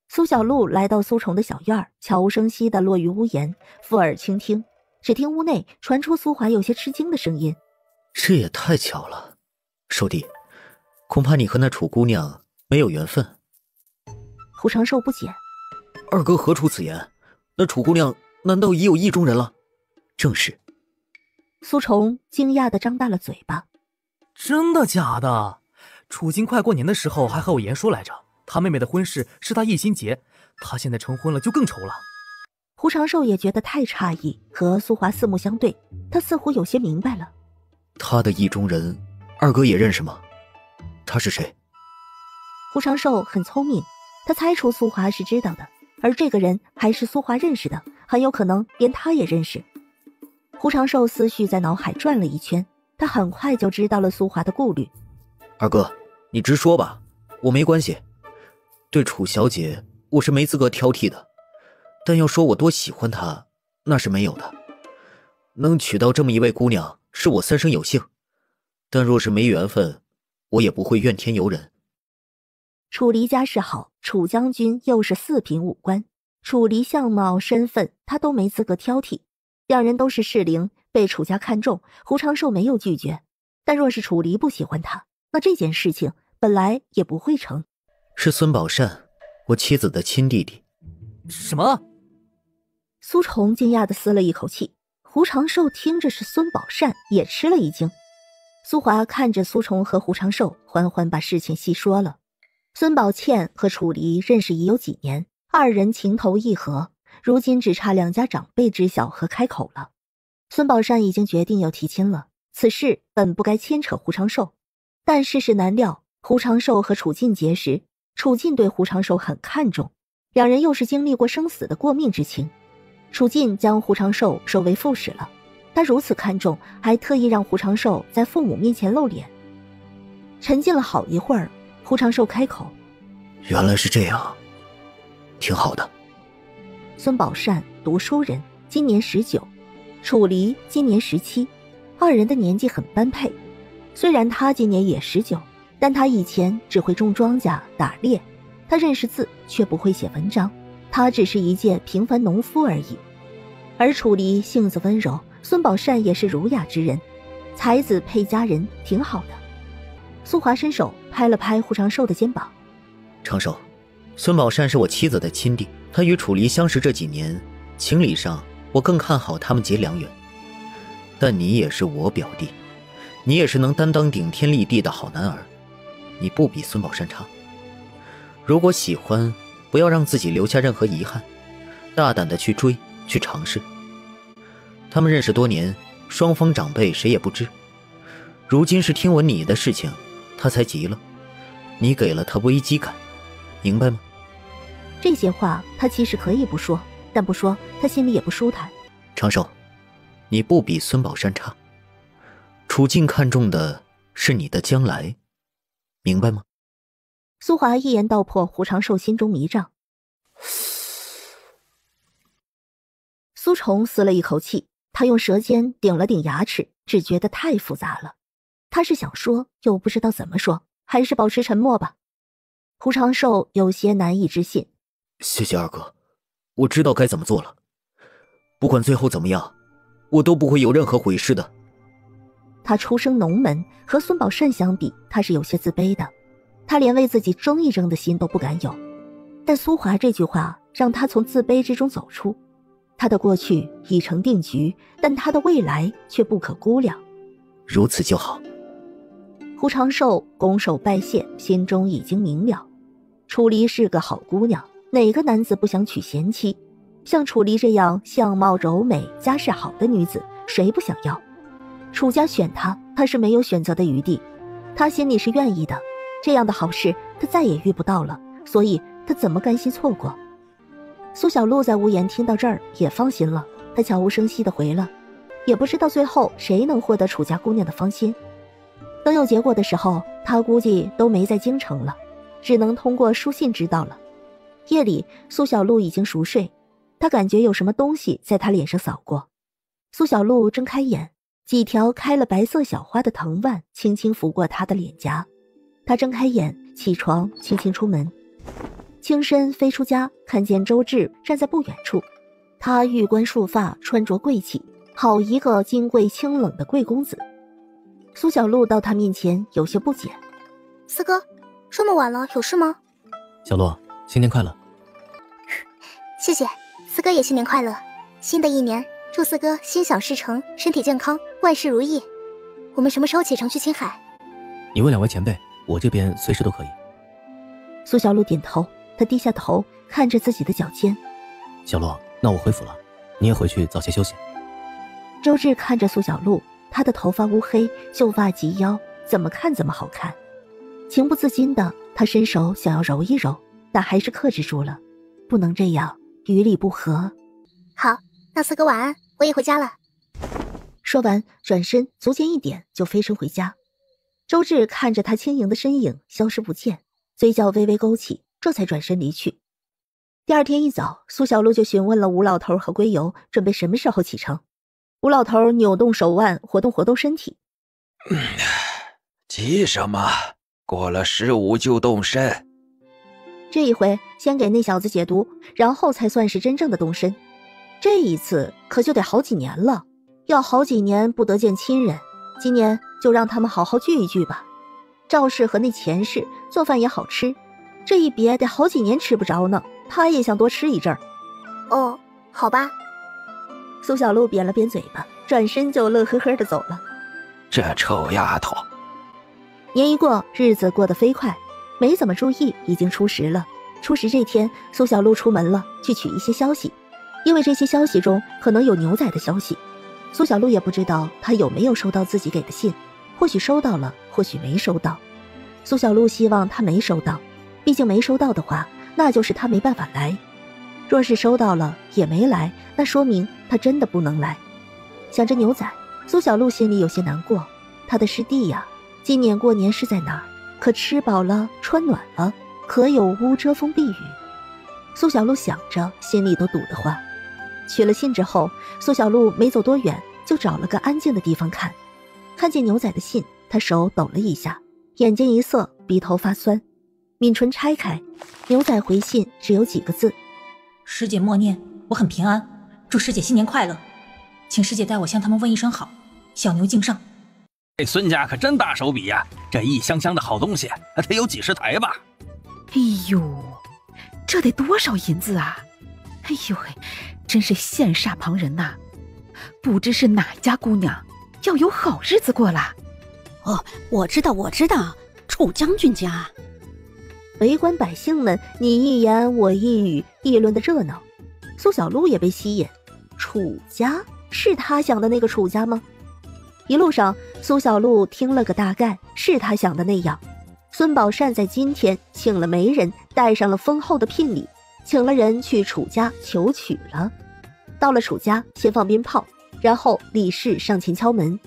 苏小璐来到苏崇的小院，悄无声息地落于屋檐，附耳倾听，只听屋内传出苏华有些吃惊的声音：这也太巧了，寿弟，恐怕你和那楚姑娘没有缘分。胡长寿不解：二哥何出此言？那楚姑娘难道已有意中人了？正是。苏崇惊讶地张大了嘴巴：真的假的？楚金快过年的时候还和我言说来着，他妹妹的婚事是他一心结，他现在成婚了就更愁了。胡长寿也觉得太诧异，和苏华四目相对，他似乎有些明白了。他的意中人，二哥也认识吗？他是谁？胡长寿很聪明，他猜出苏华是知道的，而这个人还是苏华认识的，很有可能连他也认识。胡长寿思绪在脑海转了一圈，他很快就知道了苏华的顾虑。二哥，你直说吧，我没关系。对楚小姐，我是没资格挑剔的，但要说我多喜欢她，那是没有的。能娶到这么一位姑娘，是我三生有幸，但若是没缘分，我也不会怨天尤人。楚离家世好，楚将军又是四品武官，楚离相貌身份他都没资格挑剔，两人都是适龄，被楚家看中，胡长寿没有拒绝。但若是楚离不喜欢他，那这件事情本来也不会成。是孙宝善，我妻子的亲弟弟。什么？苏崇惊讶地撕了一口气，胡长寿听着是孙宝善，也吃了一惊。苏华看着苏崇和胡长寿，缓缓把事情细说了。孙宝倩和楚离认识已有几年，二人情投意合，如今只差两家长辈知晓和开口了。孙宝善已经决定要提亲了，此事本不该牵扯胡长寿，但世事难料，胡长寿和楚晋结识，楚晋对胡长寿很看重，两人又是经历过生死的过命之情。楚晋将胡长寿收为副使了，他如此看重，还特意让胡长寿在父母面前露脸。沉浸了好一会儿，胡长寿开口：原来是这样，挺好的。孙宝善读书人，今年19，楚离今年17，二人的年纪很般配。虽然他今年也19，但他以前只会种庄稼打猎，他认识字却不会写文章，他只是一介平凡农夫而已。而楚离性子温柔，孙宝善也是儒雅之人，才子配佳人，挺好的。苏华伸手拍了拍胡长寿的肩膀：长寿，孙宝善是我妻子的亲弟，他与楚离相识这几年，情理上我更看好他们结良缘。但你也是我表弟，你也是能担当顶天立地的好男儿，你不比孙宝善差。如果喜欢，不要让自己留下任何遗憾，大胆的去追，去尝试。他们认识多年，双方长辈谁也不知，如今是听闻你的事情，他才急了，你给了他危机感，明白吗？这些话他其实可以不说，但不说他心里也不舒坦。长寿，你不比孙宝善差，楚晋看重的是你的将来，明白吗？苏华一言道破胡长寿心中迷障。苏崇撕了一口气，他用舌尖顶了顶牙齿，只觉得太复杂了。他是想说，又不知道怎么说，还是保持沉默吧。胡长寿有些难以置信。谢谢二哥，我知道该怎么做了。不管最后怎么样，我都不会有任何悔失的。他出生农门，和孙宝善相比，他是有些自卑的。他连为自己争一争的心都不敢有。但苏华这句话让他从自卑之中走出。他的过去已成定局，但他的未来却不可估量。如此就好。胡长寿拱手拜谢，心中已经明了，楚离是个好姑娘，哪个男子不想娶贤妻？像楚离这样相貌柔美、家世好的女子，谁不想要？楚家选她，她是没有选择的余地，她心里是愿意的。这样的好事，她再也遇不到了，所以她怎么甘心错过？苏小璐在屋檐听到这儿也放心了，她悄无声息地回了，也不知道最后谁能获得楚家姑娘的芳心。等有结果的时候，她估计都没在京城了，只能通过书信知道了。夜里，苏小璐已经熟睡，她感觉有什么东西在她脸上扫过。苏小璐睁开眼，几条开了白色小花的藤蔓轻轻拂过她的脸颊。她睁开眼，起床，轻轻出门。轻身飞出家，看见周至站在不远处。他玉冠束发，穿着贵气，好一个金贵清冷的贵公子。苏小璐到他面前有些不解：“四哥，这么晚了，有事吗？”小洛，新年快乐。谢谢，四哥也新年快乐。新的一年，祝四哥心想事成，身体健康，万事如意。我们什么时候启程去青海？你问两位前辈，我这边随时都可以。苏小璐点头，她低下头看着自己的脚尖。小洛，那我回府了，你也回去早些休息。周至看着苏小璐，她的头发乌黑，秀发及腰，怎么看怎么好看。情不自禁的，他伸手想要揉一揉，但还是克制住了，不能这样，于理不合。好，那四哥晚安，我也回家了。说完，转身足尖一点就飞身回家。周至看着他轻盈的身影消失不见，嘴角微微勾起，这才转身离去。第二天一早，苏小璐就询问了吴老头和归游，准备什么时候启程。吴老头扭动手腕，活动活动身体。急什么？过了15就动身。这一回先给那小子解毒，然后才算是真正的动身。这一次可就得好几年了，要好几年不得见亲人。今年就让他们好好聚一聚吧。赵氏和那钱氏做饭也好吃，这一别得好几年吃不着呢，他也想多吃一阵儿。哦，好吧。苏小璐扁了扁嘴巴，转身就乐呵呵地走了。这臭丫头。年一过，日子过得飞快，没怎么注意，已经初十了。初十这天，苏小璐出门了，去取一些消息，因为这些消息中可能有牛仔的消息。苏小璐也不知道他有没有收到自己给的信，或许收到了，或许没收到。苏小璐希望他没收到，毕竟没收到的话，那就是他没办法来。若是收到了也没来，那说明他真的不能来。想着牛仔，苏小璐心里有些难过。他的师弟呀，今年过年是在哪儿？可吃饱了，穿暖了，可有屋遮风避雨？苏小璐想着，心里都堵得慌。取了信之后，苏小璐没走多远，就找了个安静的地方看。看见牛仔的信，他手抖了一下，眼睛一涩，鼻头发酸，抿唇拆开，牛仔回信只有几个字：师姐默念，我很平安，祝师姐新年快乐，请师姐代我向他们问一声好，小牛敬上。这孙家可真大手笔呀，这一箱箱的好东西得有几十台吧。哎呦，这得多少银子啊！哎呦嘿，真是羡煞旁人呐！不知是哪家姑娘要有好日子过了。哦，我知道，楚将军家。围观百姓们你一言我一语，议论的热闹。苏小璐也被吸引，楚家是他想的那个楚家吗？一路上，苏小璐听了个大概，是他想的那样。孙宝善在今天请了媒人，带上了丰厚的聘礼，请了人去楚家求娶了。到了楚家，先放鞭炮，然后李氏上前敲门。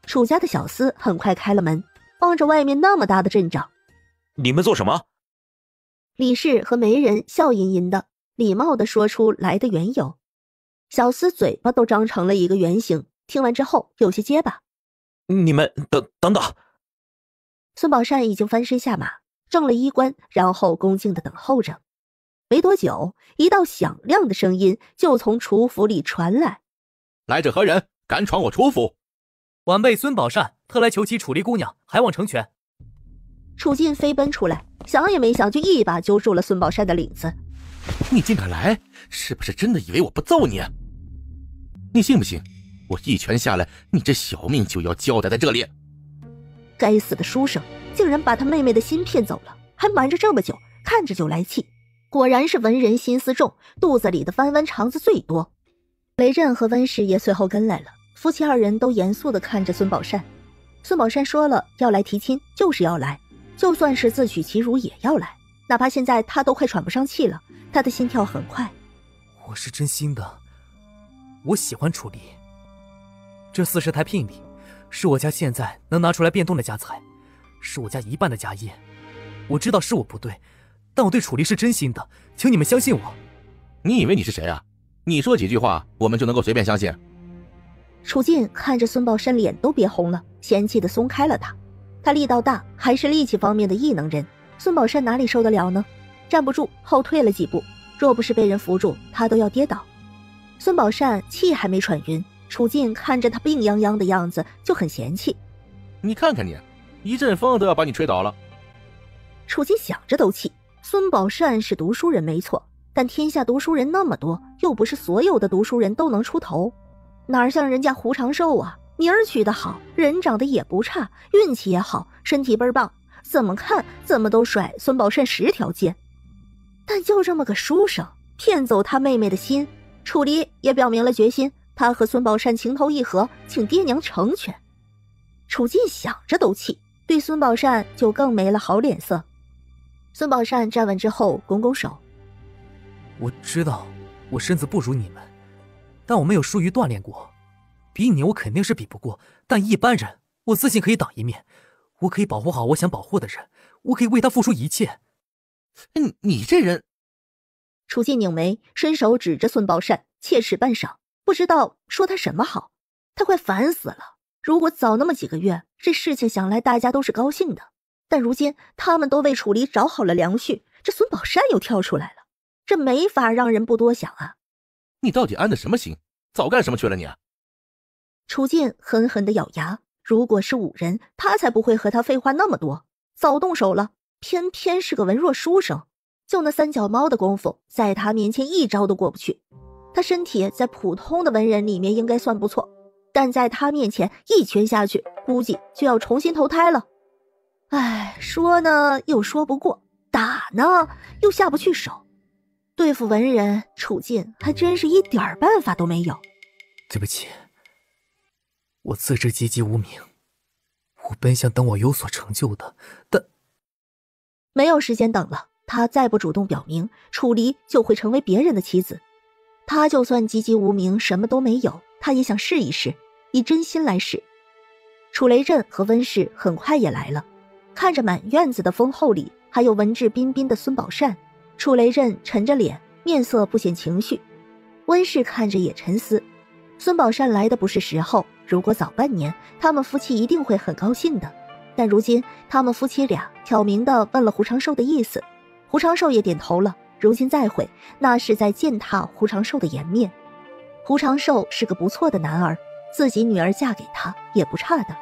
楚家的小厮很快开了门，望着外面那么大的阵仗，你们做什么？李氏和媒人笑吟吟的，礼貌地说出来的缘由。小厮嘴巴都张成了一个圆形，听完之后有些结巴。你们等等。孙宝善已经翻身下马，正了衣冠，然后恭敬地等候着。没多久，一道响亮的声音就从楚府里传来：来者何人？敢闯我楚府？晚辈孙宝善特来求娶楚离姑娘，还望成全。楚进飞奔出来，想也没想就一把揪住了孙宝善的领子。你竟敢来，是不是真的以为我不揍你？你信不信我一拳下来，你这小命就要交代在这里？该死的书生，竟然把他妹妹的心骗走了，还瞒着这么久，看着就来气。果然是文人心思重，肚子里的弯弯肠子最多。雷震和温氏也随后跟来了，夫妻二人都严肃地看着孙宝善。孙宝善说了要来提亲就是要来，就算是自取其辱也要来，哪怕现在他都快喘不上气了，他的心跳很快。我是真心的，我喜欢楚离。这40台聘礼是我家现在能拿出来变动的家财，是我家一半的家业。我知道是我不对，但我对楚离是真心的，请你们相信我。你以为你是谁啊？你说几句话我们就能够随便相信？楚晋看着孙宝善脸都憋红了，嫌弃地松开了他。他力道大，还是力气方面的异能人，孙宝善哪里受得了呢？站不住，后退了几步，若不是被人扶住，他都要跌倒。孙宝善气还没喘匀，楚晋看着他病殃殃的样子就很嫌弃。你看看你，一阵风都要把你吹倒了。楚晋想着都气。孙宝善是读书人没错，但天下读书人那么多，又不是所有的读书人都能出头，哪像人家胡长寿啊，名儿取得好，人长得也不差，运气也好，身体倍儿棒，怎么看怎么都甩孙宝善10条街。但就这么个书生骗走他妹妹的心，楚离也表明了决心，他和孙宝善情投意合，请爹娘成全。楚晋想着都气，对孙宝善就更没了好脸色。孙宝善站稳之后拱拱手，我知道我身子不如你们，但我没有疏于锻炼过，比你我肯定是比不过，但一般人我自信可以挡一面，我可以保护好我想保护的人，我可以为他付出一切。你这人……楚晋拧眉，伸手指着孙宝善，切齿半晌，不知道说他什么好。他快烦死了，如果早那么几个月，这事情想来大家都是高兴的，但如今他们都为楚离找好了良婿，这孙宝善又跳出来了，这没法让人不多想啊。你到底安的什么心？早干什么去了你？楚晋狠狠地咬牙，如果是武人，他才不会和他废话那么多，早动手了。偏偏是个文弱书生，就那3脚猫的功夫，在他面前一招都过不去。他身体在普通的文人里面应该算不错，但在他面前一拳下去，估计就要重新投胎了。哎，说呢又说不过，打呢又下不去手，对付文人，楚晋还真是一点办法都没有。对不起，我自知籍籍无名，我本想等我有所成就的，但没有时间等了，他再不主动表明，楚离就会成为别人的妻子。他就算籍籍无名，什么都没有，他也想试一试，以真心来试。楚雷震和温氏很快也来了，看着满院子的丰厚礼，还有文质彬彬的孙宝善，楚雷震沉着脸，面色不显情绪。温氏看着也沉思，孙宝善来的不是时候，如果早半年，他们夫妻一定会很高兴的。但如今他们夫妻俩挑明的问了胡长寿的意思，胡长寿也点头了，如今再悔，那是在践踏胡长寿的颜面。胡长寿是个不错的男儿，自己女儿嫁给他也不差的，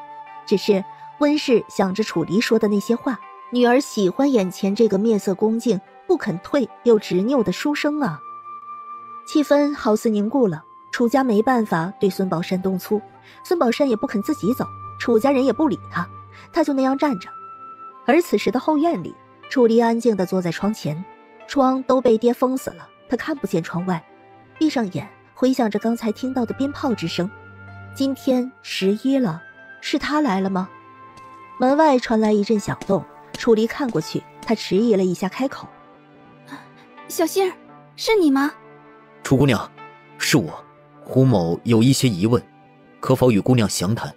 只是温氏想着楚离说的那些话，女儿喜欢眼前这个面色恭敬、不肯退又执拗的书生啊。气氛好似凝固了，楚家没办法对孙宝善动粗，孙宝善也不肯自己走，楚家人也不理他，他就那样站着。而此时的后院里，楚离安静地坐在窗前，窗都被爹封死了，他看不见窗外，闭上眼回想着刚才听到的鞭炮之声。今天11了，是他来了吗？门外传来一阵响动，楚离看过去，他迟疑了一下开口：小杏儿，是你吗？楚姑娘，是我，胡某有一些疑问，可否与姑娘详谈？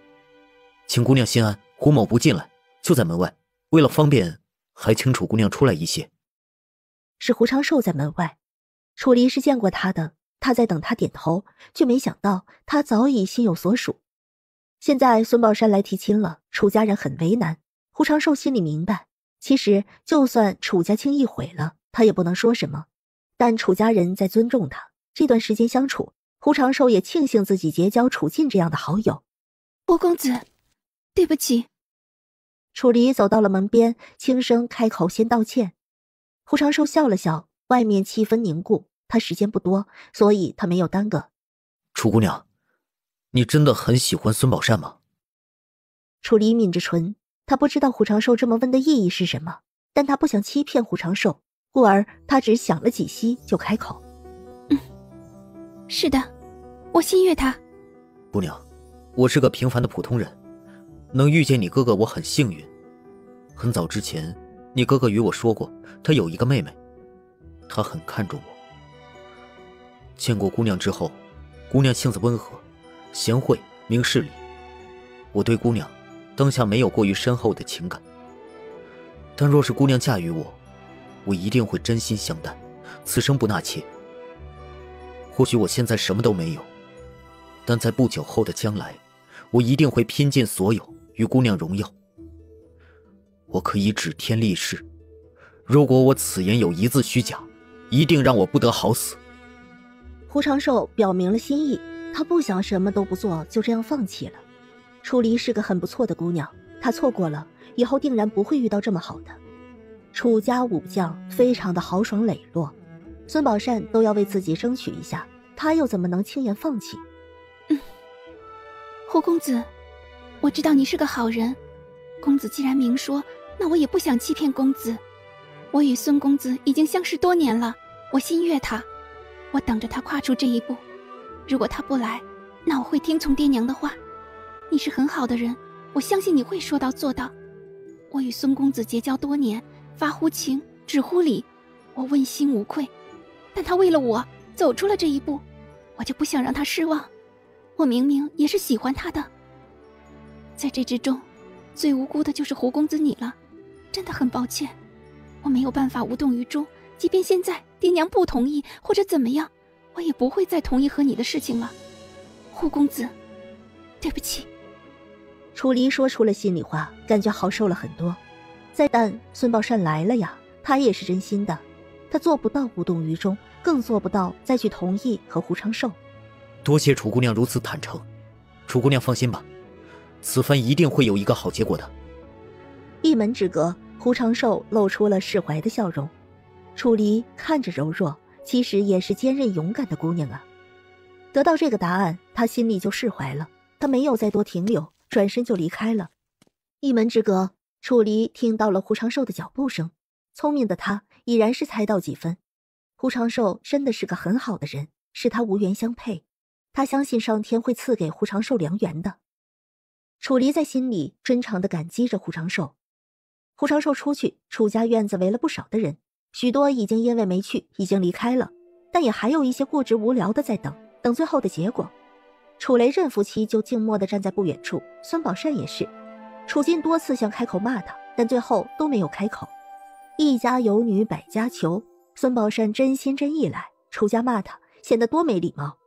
请姑娘心安，胡某不进来，就在门外，为了方便，还请楚姑娘出来一些。是胡长寿在门外，楚离是见过他的，他在等他点头，却没想到他早已心有所属。现在孙宝山来提亲了，楚家人很为难，胡长寿心里明白，其实就算楚家轻易毁了，他也不能说什么，但楚家人在尊重他，这段时间相处，胡长寿也庆幸自己结交楚晋这样的好友。胡公子，对不起。楚离走到了门边，轻声开口先道歉。胡长寿笑了笑，外面气氛凝固，他时间不多，所以他没有耽搁。楚姑娘，你真的很喜欢孙宝善吗？楚离抿着唇，他不知道胡长寿这么问的意义是什么，但他不想欺骗胡长寿，故而他只想了几息就开口：是的，我心悦他。姑娘，我是个平凡的普通人，能遇见你哥哥我很幸运。很早之前，你哥哥与我说过，他有一个妹妹，他很看重我。见过姑娘之后，姑娘性子温和，贤惠，明事理。我对姑娘当下没有过于深厚的情感，但若是姑娘嫁于我，我一定会真心相待，此生不纳妾。或许我现在什么都没有，但在不久后的将来，我一定会拼尽所有与姑娘荣耀。我可以指天立誓，如果我此言有一字虚假，一定让我不得好死。胡长寿表明了心意，他不想什么都不做就这样放弃了。楚离是个很不错的姑娘，她错过了，以后定然不会遇到这么好的。楚家武将非常的豪爽磊落，孙宝善都要为自己争取一下，他又怎么能轻言放弃？胡公子，我知道你是个好人，公子既然明说，那我也不想欺骗公子。我与孙公子已经相识多年了，我心悦他，我等着他跨出这一步。如果他不来，那我会听从爹娘的话。你是很好的人，我相信你会说到做到。我与孙公子结交多年，发乎情，止乎礼，我问心无愧。但他为了我走出了这一步，我就不想让他失望。我明明也是喜欢他的，在这之中，最无辜的就是胡公子你了，真的很抱歉，我没有办法无动于衷。即便现在爹娘不同意或者怎么样，我也不会再同意和你的事情了。胡公子，对不起。楚离说出了心里话，感觉好受了很多。但孙宝善来了呀，他也是真心的，他做不到无动于衷，更做不到再去同意和胡长寿。多谢楚姑娘如此坦诚，楚姑娘放心吧，此番一定会有一个好结果的。一门之隔，胡长寿露出了释怀的笑容。楚离看着柔弱，其实也是坚韧勇敢的姑娘啊。得到这个答案，他心里就释怀了，他没有再多停留，转身就离开了。一门之隔，楚离听到了胡长寿的脚步声，聪明的他已然是猜到几分。胡长寿真的是个很好的人，是他无缘相配，他相信上天会赐给胡长寿良缘的。楚离在心里真诚地感激着胡长寿。胡长寿出去，楚家院子围了不少的人，许多已经因为没去已经离开了，但也还有一些固执无聊的在等最后的结果。楚雷震夫妻就静默地站在不远处，孙宝善也是。楚进多次想开口骂他，但最后都没有开口。一家有女百家求，孙宝善真心真意来，楚家骂他显得多没礼貌。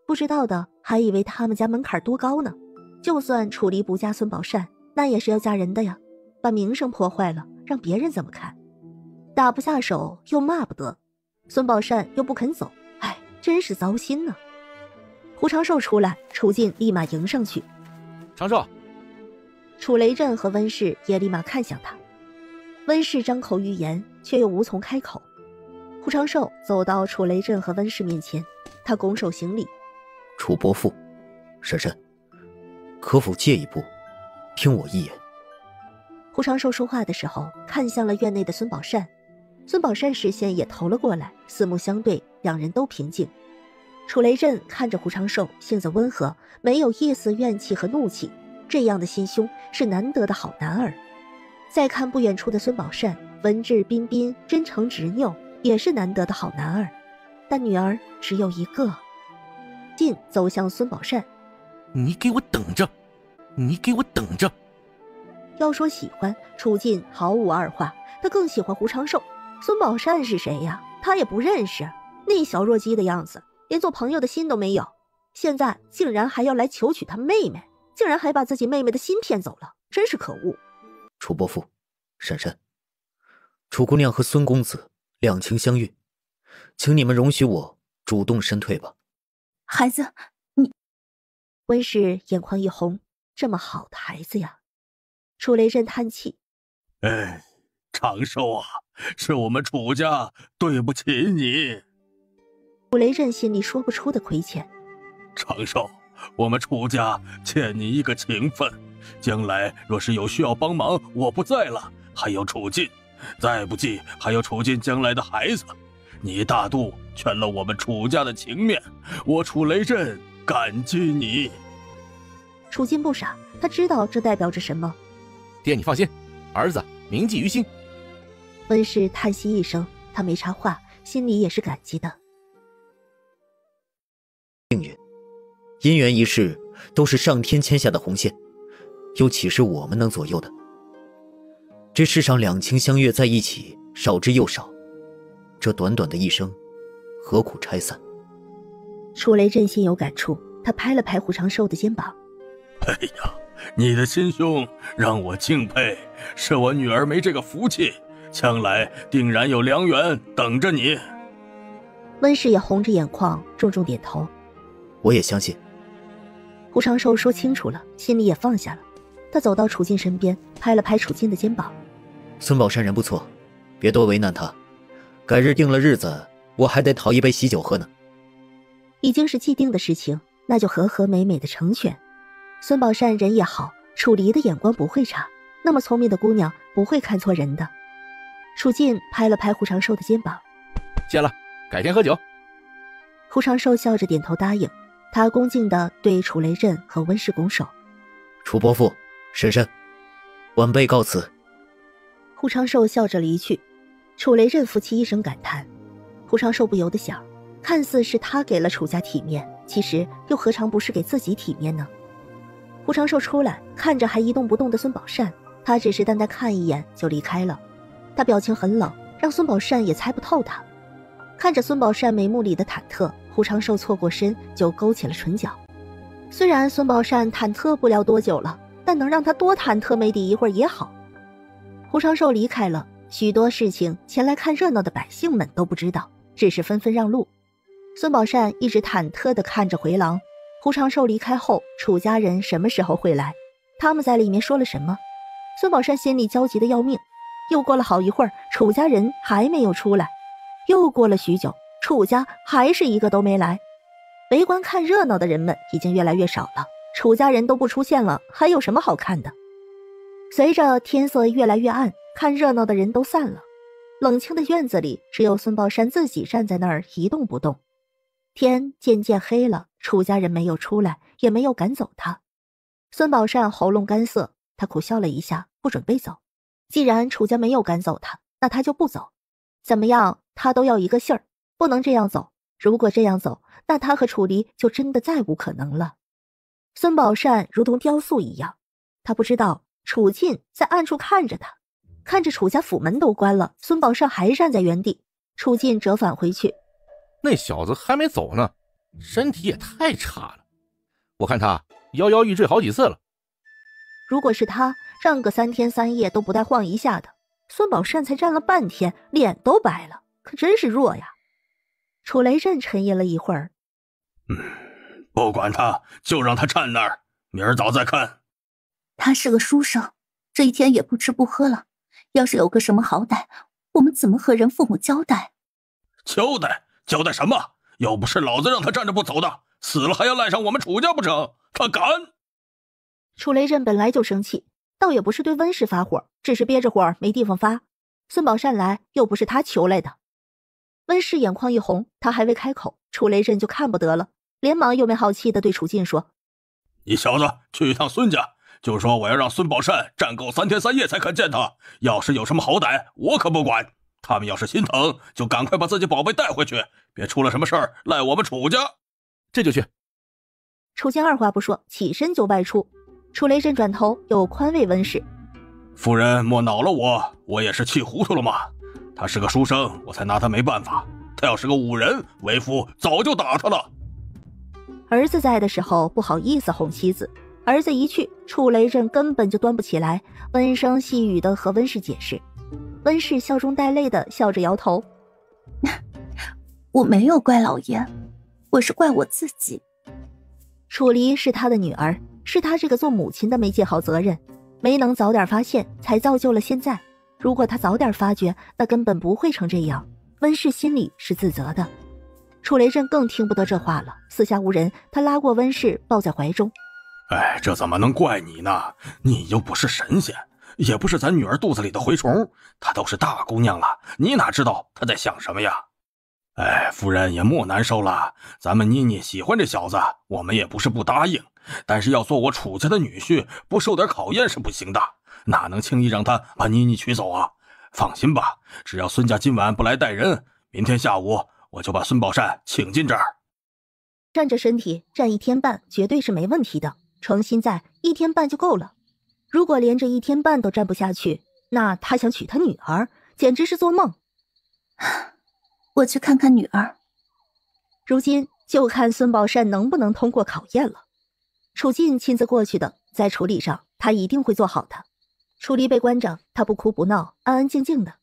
不知道的还以为他们家门槛多高呢。就算楚离不嫁孙宝善，那也是要嫁人的呀，把名声破坏了，让别人怎么看？打不下手又骂不得，孙宝善又不肯走，哎，真是糟心呢。胡长寿出来，楚进立马迎上去。长寿。楚雷震和温氏也立马看向他。温氏张口欲言，却又无从开口。胡长寿走到楚雷震和温氏面前，他拱手行礼。楚伯父，婶婶，可否借一步，听我一言？胡长寿说话的时候，看向了院内的孙宝善。孙宝善视线也投了过来，四目相对，两人都平静。楚雷震看着胡长寿，性子温和，没有一丝怨气和怒气，这样的心胸是难得的好男儿。再看不远处的孙宝善，文质彬彬，真诚执拗，也是难得的好男儿。但女儿只有一个。进走向孙宝善，你给我等着，你给我等着。要说喜欢，楚进毫无二话，他更喜欢胡长寿。孙宝善是谁呀？他也不认识，那小弱鸡的样子，连做朋友的心都没有。现在竟然还要来求娶他妹妹，竟然还把自己妹妹的心骗走了，真是可恶。楚伯父，婶婶，楚姑娘和孙公子两情相悦，请你们容许我主动身退吧。孩子，你……温氏眼眶一红，这么好的孩子呀。楚雷震叹气：哎，长寿啊，是我们楚家对不起你。楚雷震心里说不出的亏欠。长寿，我们楚家欠你一个情分，将来若是有需要帮忙，我不在了，还有楚进，再不济还有楚进将来的孩子。你大度劝了我们楚家的情面，我楚雷震感激你。楚进不傻，他知道这代表着什么。爹，你放心，儿子铭记于心。温氏叹息一声，他没插话，心里也是感激的。命运、姻缘一事都是上天牵下的红线，又岂是我们能左右的？这世上两情相悦在一起，少之又少。这短短的一生，何苦拆散？楚雷震心有感触，他拍了拍胡长寿的肩膀。哎呀，你的心胸让我敬佩，是我女儿没这个福气，将来定然有良缘等着你。温氏也红着眼眶，重重点头。我也相信。胡长寿说清楚了，心里也放下了。他走到楚进身边，拍了拍楚进的肩膀。孙宝山人不错，别多为难他。改日定了日子，我还得讨一杯喜酒喝呢。已经是既定的事情，那就和和美美的成全。孙宝善人也好，楚离的眼光不会差，那么聪明的姑娘不会看错人的。楚进拍了拍胡长寿的肩膀。谢了，改天喝酒。胡长寿笑着点头答应，他恭敬地对楚雷震和温氏拱手。楚伯父，婶婶，晚辈告辞。胡长寿笑着离去。楚雷震夫妻一声感叹，胡长寿不由得想，看似是他给了楚家体面，其实又何尝不是给自己体面呢？胡长寿出来，看着还一动不动的孙宝善，他只是淡淡看一眼就离开了。他表情很冷，让孙宝善也猜不透他。看着孙宝善眉目里的忐忑，胡长寿错过身就勾起了唇角。虽然孙宝善忐忑不了多久了，但能让他多忐忑没底一会儿也好。胡长寿离开了，许多事情前来看热闹的百姓们都不知道，只是纷纷让路。孙宝善一直忐忑地看着回廊。胡长寿离开后，楚家人什么时候会来？他们在里面说了什么？孙宝善心里焦急得要命。又过了好一会儿，楚家人还没有出来。又过了许久，楚家还是一个都没来。围观看热闹的人们已经越来越少了，楚家人都不出现了，还有什么好看的？随着天色越来越暗，看热闹的人都散了。冷清的院子里，只有孙宝山自己站在那儿一动不动。天渐渐黑了，楚家人没有出来，也没有赶走他。孙宝善喉咙干涩，他苦笑了一下，不准备走。既然楚家没有赶走他，那他就不走。怎么样，他都要一个信儿，不能这样走。如果这样走，那他和楚离就真的再无可能了。孙宝善如同雕塑一样，他不知道楚进在暗处看着他，看着楚家府门都关了，孙宝善还站在原地。楚进折返回去，那小子还没走呢，身体也太差了，我看他摇摇欲坠好几次了。如果是他站个3天3夜都不带晃一下的，孙宝善才站了半天，脸都白了，可真是弱呀。楚雷震沉吟了一会儿，不管他，就让他站那儿，明儿早再看。他是个书生，这一天也不吃不喝了，要是有个什么好歹，我们怎么和人父母交代？交代什么？又不是老子让他站着不走的，死了还要赖上我们楚家不成？他敢！楚雷震本来就生气，倒也不是对温氏发火，只是憋着火没地方发。孙宝善来又不是他求来的。温氏眼眶一红，他还未开口，楚雷震就看不得了，连忙又没好气地对楚进说：你小子去一趟孙家，就说我要让孙宝善站够3天3夜才肯见他，要是有什么好歹我可不管，他们要是心疼就赶快把自己宝贝带回去，别出了什么事儿赖我们楚家。这就去。楚进二话不说起身就外出。楚雷震转头又宽慰温氏：夫人莫恼了我也是气糊涂了嘛。他是个书生，我才拿他没办法，他要是个武人，为夫早就打他了。儿子在的时候不好意思哄妻子，儿子一去，楚雷震根本就端不起来，温声细语地和温氏解释。温氏笑中带泪地笑着摇头：我没有怪老爷，我是怪我自己。楚离是他的女儿，是他这个做母亲的没尽好责任，没能早点发现，才造就了现在。如果他早点发觉，那根本不会成这样。温氏心里是自责的。楚雷震更听不得这话了，四下无人，他拉过温氏抱在怀中：哎，这怎么能怪你呢？你又不是神仙，也不是咱女儿肚子里的蛔虫，她都是大姑娘了，你哪知道她在想什么呀？哎，夫人也莫难受了，咱们妮妮喜欢这小子，我们也不是不答应，但是要做我楚家的女婿，不受点考验是不行的，哪能轻易让他把妮妮娶走啊？放心吧，只要孙家今晚不来带人，明天下午我就把孙宝善请进这儿。站着身体站1天半绝对是没问题的，诚心在1天半就够了。如果连着1天半都站不下去，那他想娶他女儿简直是做梦。我去看看女儿。如今就看孙宝善能不能通过考验了。楚进亲自过去的，在处理上他一定会做好的。楚离被关着，他不哭不闹，安安静静的。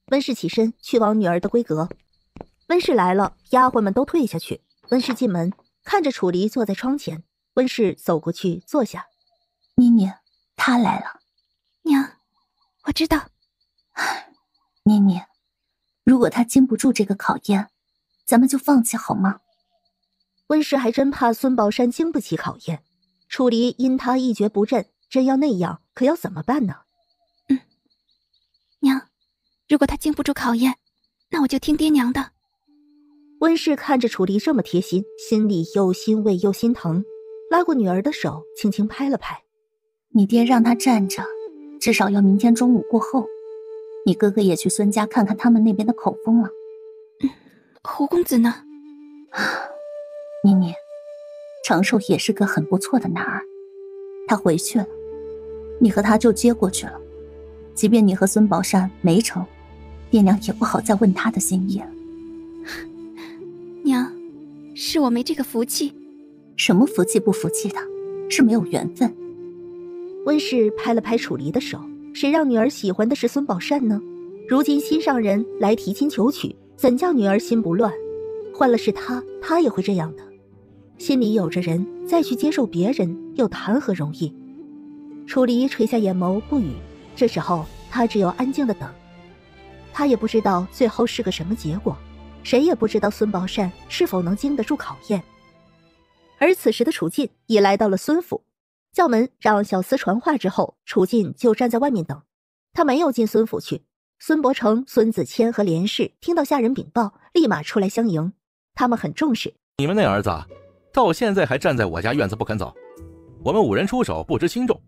温氏起身去往女儿的闺阁。温氏来了，丫鬟们都退下去。温氏进门，看着楚离坐在窗前，温氏走过去坐下。妮妮，她来了。娘，我知道。妮妮，如果她经不住这个考验，咱们就放弃好吗？温氏还真怕孙宝山经不起考验，楚离因他一蹶不振，真要那样，可要怎么办呢？娘，如果他经不住考验，那我就听爹娘的。温氏看着楚离这么贴心，心里又欣慰又心疼，拉过女儿的手，轻轻拍了拍。你爹让他站着，至少要明天中午过后。你哥哥也去孙家看看他们那边的口风了。胡公子呢？妮妮，长寿也是个很不错的男儿，他回去了，你和他就接过去了。即便你和孙宝善没成，爹娘也不好再问他的心意了。娘，是我没这个福气。什么福气不福气的，是没有缘分。温氏拍了拍楚离的手，谁让女儿喜欢的是孙宝善呢？如今心上人来提亲求娶，怎叫女儿心不乱？换了是他，他也会这样的。心里有着人，再去接受别人，又谈何容易？楚离垂下眼眸不语，这时候他只有安静的等。他也不知道最后是个什么结果，谁也不知道孙宝善是否能经得住考验。而此时的楚进也来到了孙府，叫门让小厮传话之后，楚进就站在外面等。他没有进孙府去。孙伯承、孙子谦和连氏听到下人禀报，立马出来相迎。他们很重视你们那儿子到现在还站在我家院子不肯走，我们5人出手不知轻重，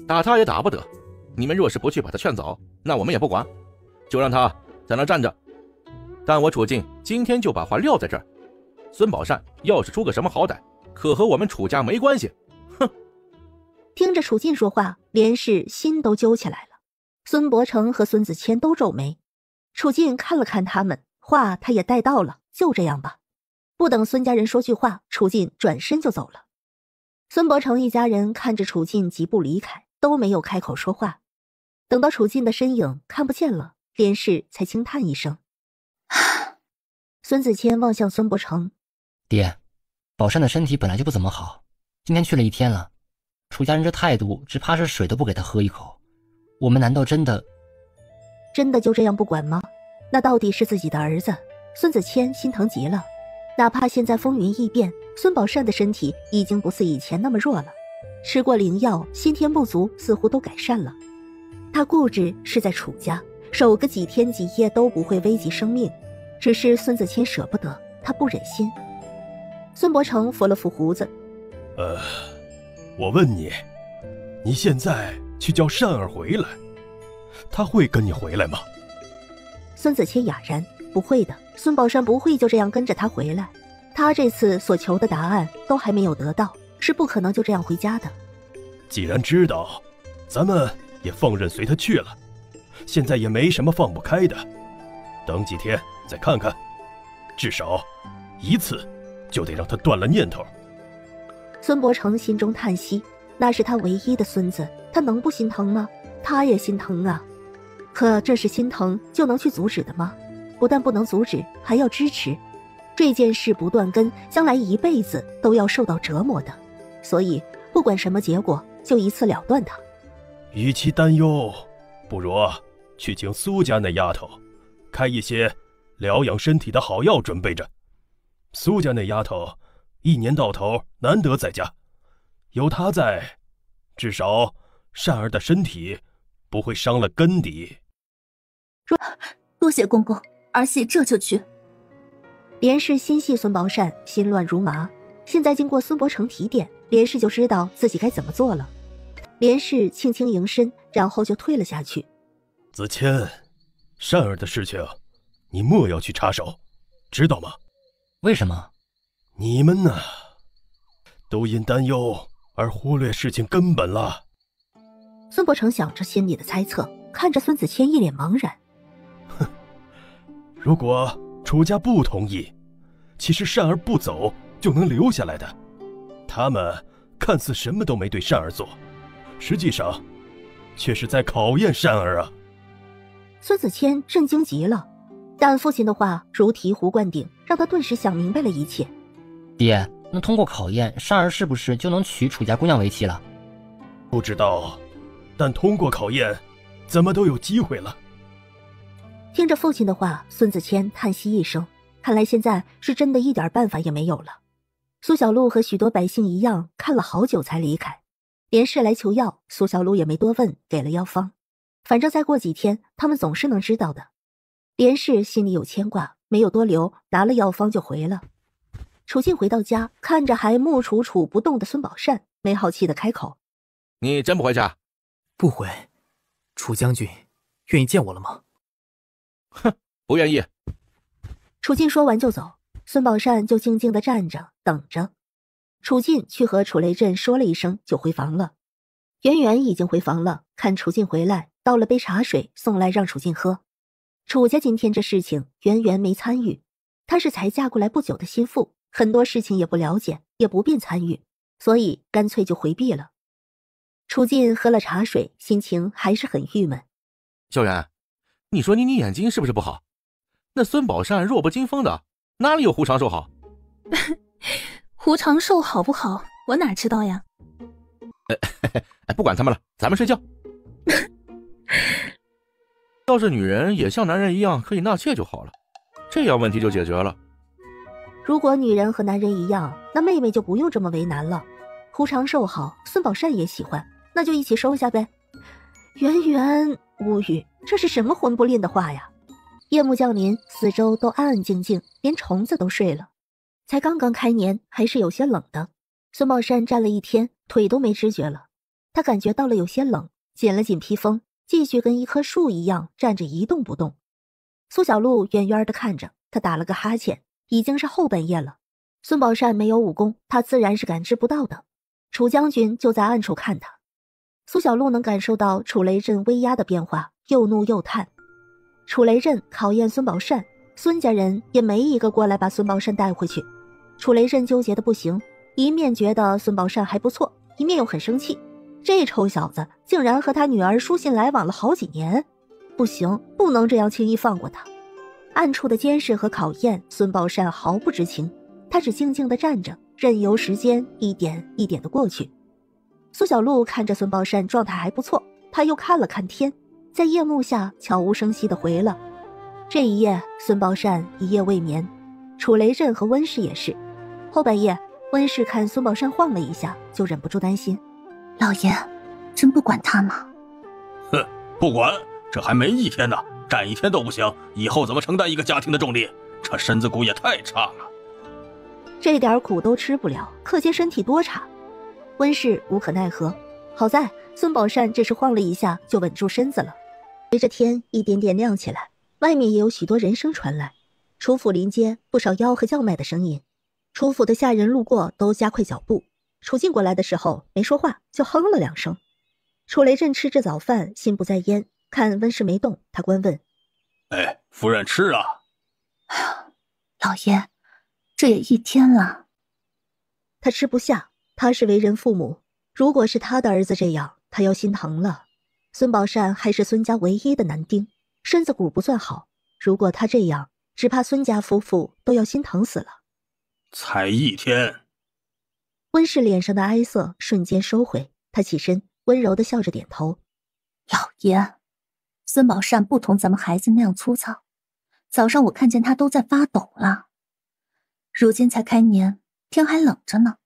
打他也打不得。你们若是不去把他劝走，那我们也不管，就让他在那站着。但我楚进今天就把话撂在这儿，孙宝善要是出个什么好歹，可和我们楚家没关系。哼！听着楚进说话，连氏心都揪起来了。孙伯承和孙子谦都皱眉。楚进看了看他们，话他也带到了，就这样吧。不等孙家人说句话，楚进转身就走了。孙伯承一家人看着楚进疾步离开，都没有开口说话。等到楚进的身影看不见了，连氏才轻叹一声。孙子谦望向孙伯承，爹，宝善的身体本来就不怎么好，今天去了1天了，楚家人这态度，只怕是水都不给他喝一口。我们难道真的就这样不管吗？那到底是自己的儿子。孙子谦心疼极了，哪怕现在风云异变，孙宝善的身体已经不似以前那么弱了，吃过灵药，先天不足似乎都改善了。他固执是在楚家，守个几天几夜都不会危及生命，只是孙子谦舍不得，他不忍心。孙伯承扶了扶胡子，我问你，你现在去叫善儿回来，他会跟你回来吗？孙子谦哑然，不会的，孙宝善不会就这样跟着他回来。他这次所求的答案都还没有得到，是不可能就这样回家的。既然知道，咱们也放任随他去了，现在也没什么放不开的，等几天再看看，至少一次就得让他断了念头。孙伯承心中叹息，那是他唯一的孙子，他能不心疼吗？他也心疼啊，可这是心疼就能去阻止的吗？不但不能阻止，还要支持。这件事不断根，将来一辈子都要受到折磨的，所以不管什么结果，就一次了断它。与其担忧，不如去请苏家那丫头开一些疗养身体的好药准备着。苏家那丫头1年到头难得在家，有他在，至少善儿的身体不会伤了根底。多谢公公，儿媳这就去。连氏心系孙宝善，心乱如麻。现在经过孙伯承提点，连氏就知道自己该怎么做了。连氏轻轻迎身，然后就退了下去。子谦，善儿的事情，你莫要去插手，知道吗？为什么？你们呢，都因担忧而忽略事情根本了。孙伯承想着心里的猜测，看着孙子谦一脸茫然。如果楚家不同意，其实善儿不走就能留下来的。他们看似什么都没对善儿做，实际上却是在考验善儿啊。孙子谦震惊极了，但父亲的话如醍醐灌顶，让他顿时想明白了一切。爹，那通过考验，善儿是不是就能娶楚家姑娘为妻了？不知道，但通过考验，怎么都有机会了。听着父亲的话，孙子谦叹息一声，看来现在是真的一点办法也没有了。苏小璐和许多百姓一样，看了好久才离开。连氏来求药，苏小璐也没多问，给了药方。反正再过几天，他们总是能知道的。连氏心里有牵挂，没有多留，拿了药方就回了。楚静回到家，看着还木楚楚不动的孙宝善，没好气的开口：“你真不回家？”“不回。”“楚将军，愿意见我了吗？”“哼，不愿意。”楚静说完就走，孙宝善就静静地站着等着。楚静去和楚雷震说了一声就回房了。圆圆已经回房了，看楚静回来，倒了杯茶水送来让楚静喝。楚家今天这事情圆圆没参与，她是才嫁过来不久的心腹，很多事情也不了解，也不便参与，所以干脆就回避了。楚静喝了茶水，心情还是很郁闷。小媛，你说你眼睛是不是不好？那孙宝善弱不禁风的，哪里有胡长寿好？胡长寿好不好，我哪知道呀？不管他们了，咱们睡觉。要是女人也像男人一样可以纳妾就好了，这样问题就解决了。如果女人和男人一样，那妹妹就不用这么为难了。胡长寿好，孙宝善也喜欢，那就一起收下呗。圆圆无语，这是什么混不吝的话呀？夜幕降临，四周都安安静静，连虫子都睡了。才刚刚开年，还是有些冷的。孙宝善站了一天，腿都没知觉了。他感觉到了有些冷，紧了紧披风，继续跟一棵树一样站着一动不动。苏小璐远远地看着他，打了个哈欠。已经是后半夜了，孙宝善没有武功，他自然是感知不到的。楚将军就在暗处看他。苏小璐能感受到楚雷震威压的变化，又怒又叹。楚雷震考验孙宝善，孙家人也没一个过来把孙宝善带回去。楚雷震纠结的不行，一面觉得孙宝善还不错，一面又很生气。这臭小子竟然和他女儿书信来往了好几年，不行，不能这样轻易放过他。暗处的监视和考验，孙宝善毫不知情，他只静静地站着，任由时间一点一点地过去。苏小璐看着孙宝善状态还不错，他又看了看天，在夜幕下悄无声息地回了。这一夜，孙宝善一夜未眠，楚雷震和温氏也是。后半夜，温氏看孙宝善晃了一下，就忍不住担心：老爷，真不管他吗？哼，不管，这还没一天呢，站一天都不行，以后怎么承担一个家庭的重力？这身子骨也太差了。这点苦都吃不了，可见身体多差。温氏无可奈何，好在孙宝善这时晃了一下就稳住身子了。随着天一点点亮起来，外面也有许多人声传来，楚府临街不少吆喝叫卖的声音。楚府的下人路过都加快脚步，楚静过来的时候没说话，就哼了两声。楚雷震吃着早饭，心不在焉，看温氏没动，他关问：哎，夫人吃啊？老爷，这也一天了。他吃不下，他是为人父母，如果是他的儿子这样，他要心疼了。孙宝善还是孙家唯一的男丁，身子骨不算好，如果他这样，只怕孙家夫妇都要心疼死了。才一天。温氏脸上的哀色瞬间收回，他起身温柔地笑着点头。老爷，孙宝善不同咱们孩子那样粗糙，早上我看见他都在发抖了。如今才开年，天还冷着呢，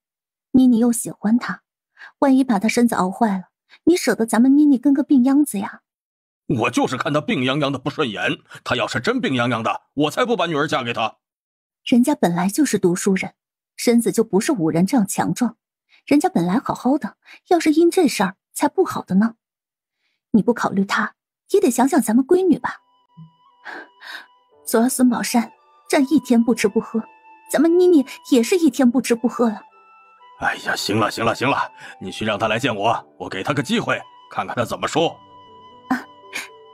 妮妮又喜欢他，万一把她身子熬坏了，你舍得咱们妮妮跟个病秧子呀？我就是看她病殃殃的不顺眼，她要是真病殃殃的，我才不把女儿嫁给她。人家本来就是读书人，身子就不是武人这样强壮，人家本来好好的，要是因这事儿才不好的呢。你不考虑她，也得想想咱们闺女吧。昨儿孙宝善这一天不吃不喝，咱们妮妮也是一天不吃不喝了。哎呀，行了，你去让她来见我，我给她个机会，看看她怎么说。啊，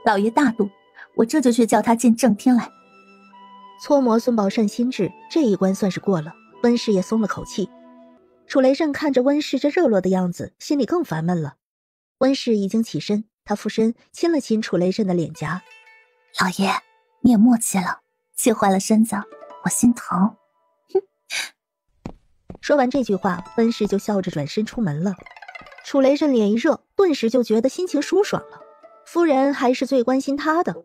老爷大度，我这就去叫她见正天来。搓磨孙宝善心智，这一关算是过了，温氏也松了口气。楚雷震看着温氏这热络的样子，心里更烦闷了。温氏已经起身，他俯身亲了亲楚雷震的脸颊。老爷，你也默契了，气坏了身子，我心疼。说完这句话，温氏就笑着转身出门了。楚雷震脸一热，顿时就觉得心情舒爽了。夫人还是最关心他的。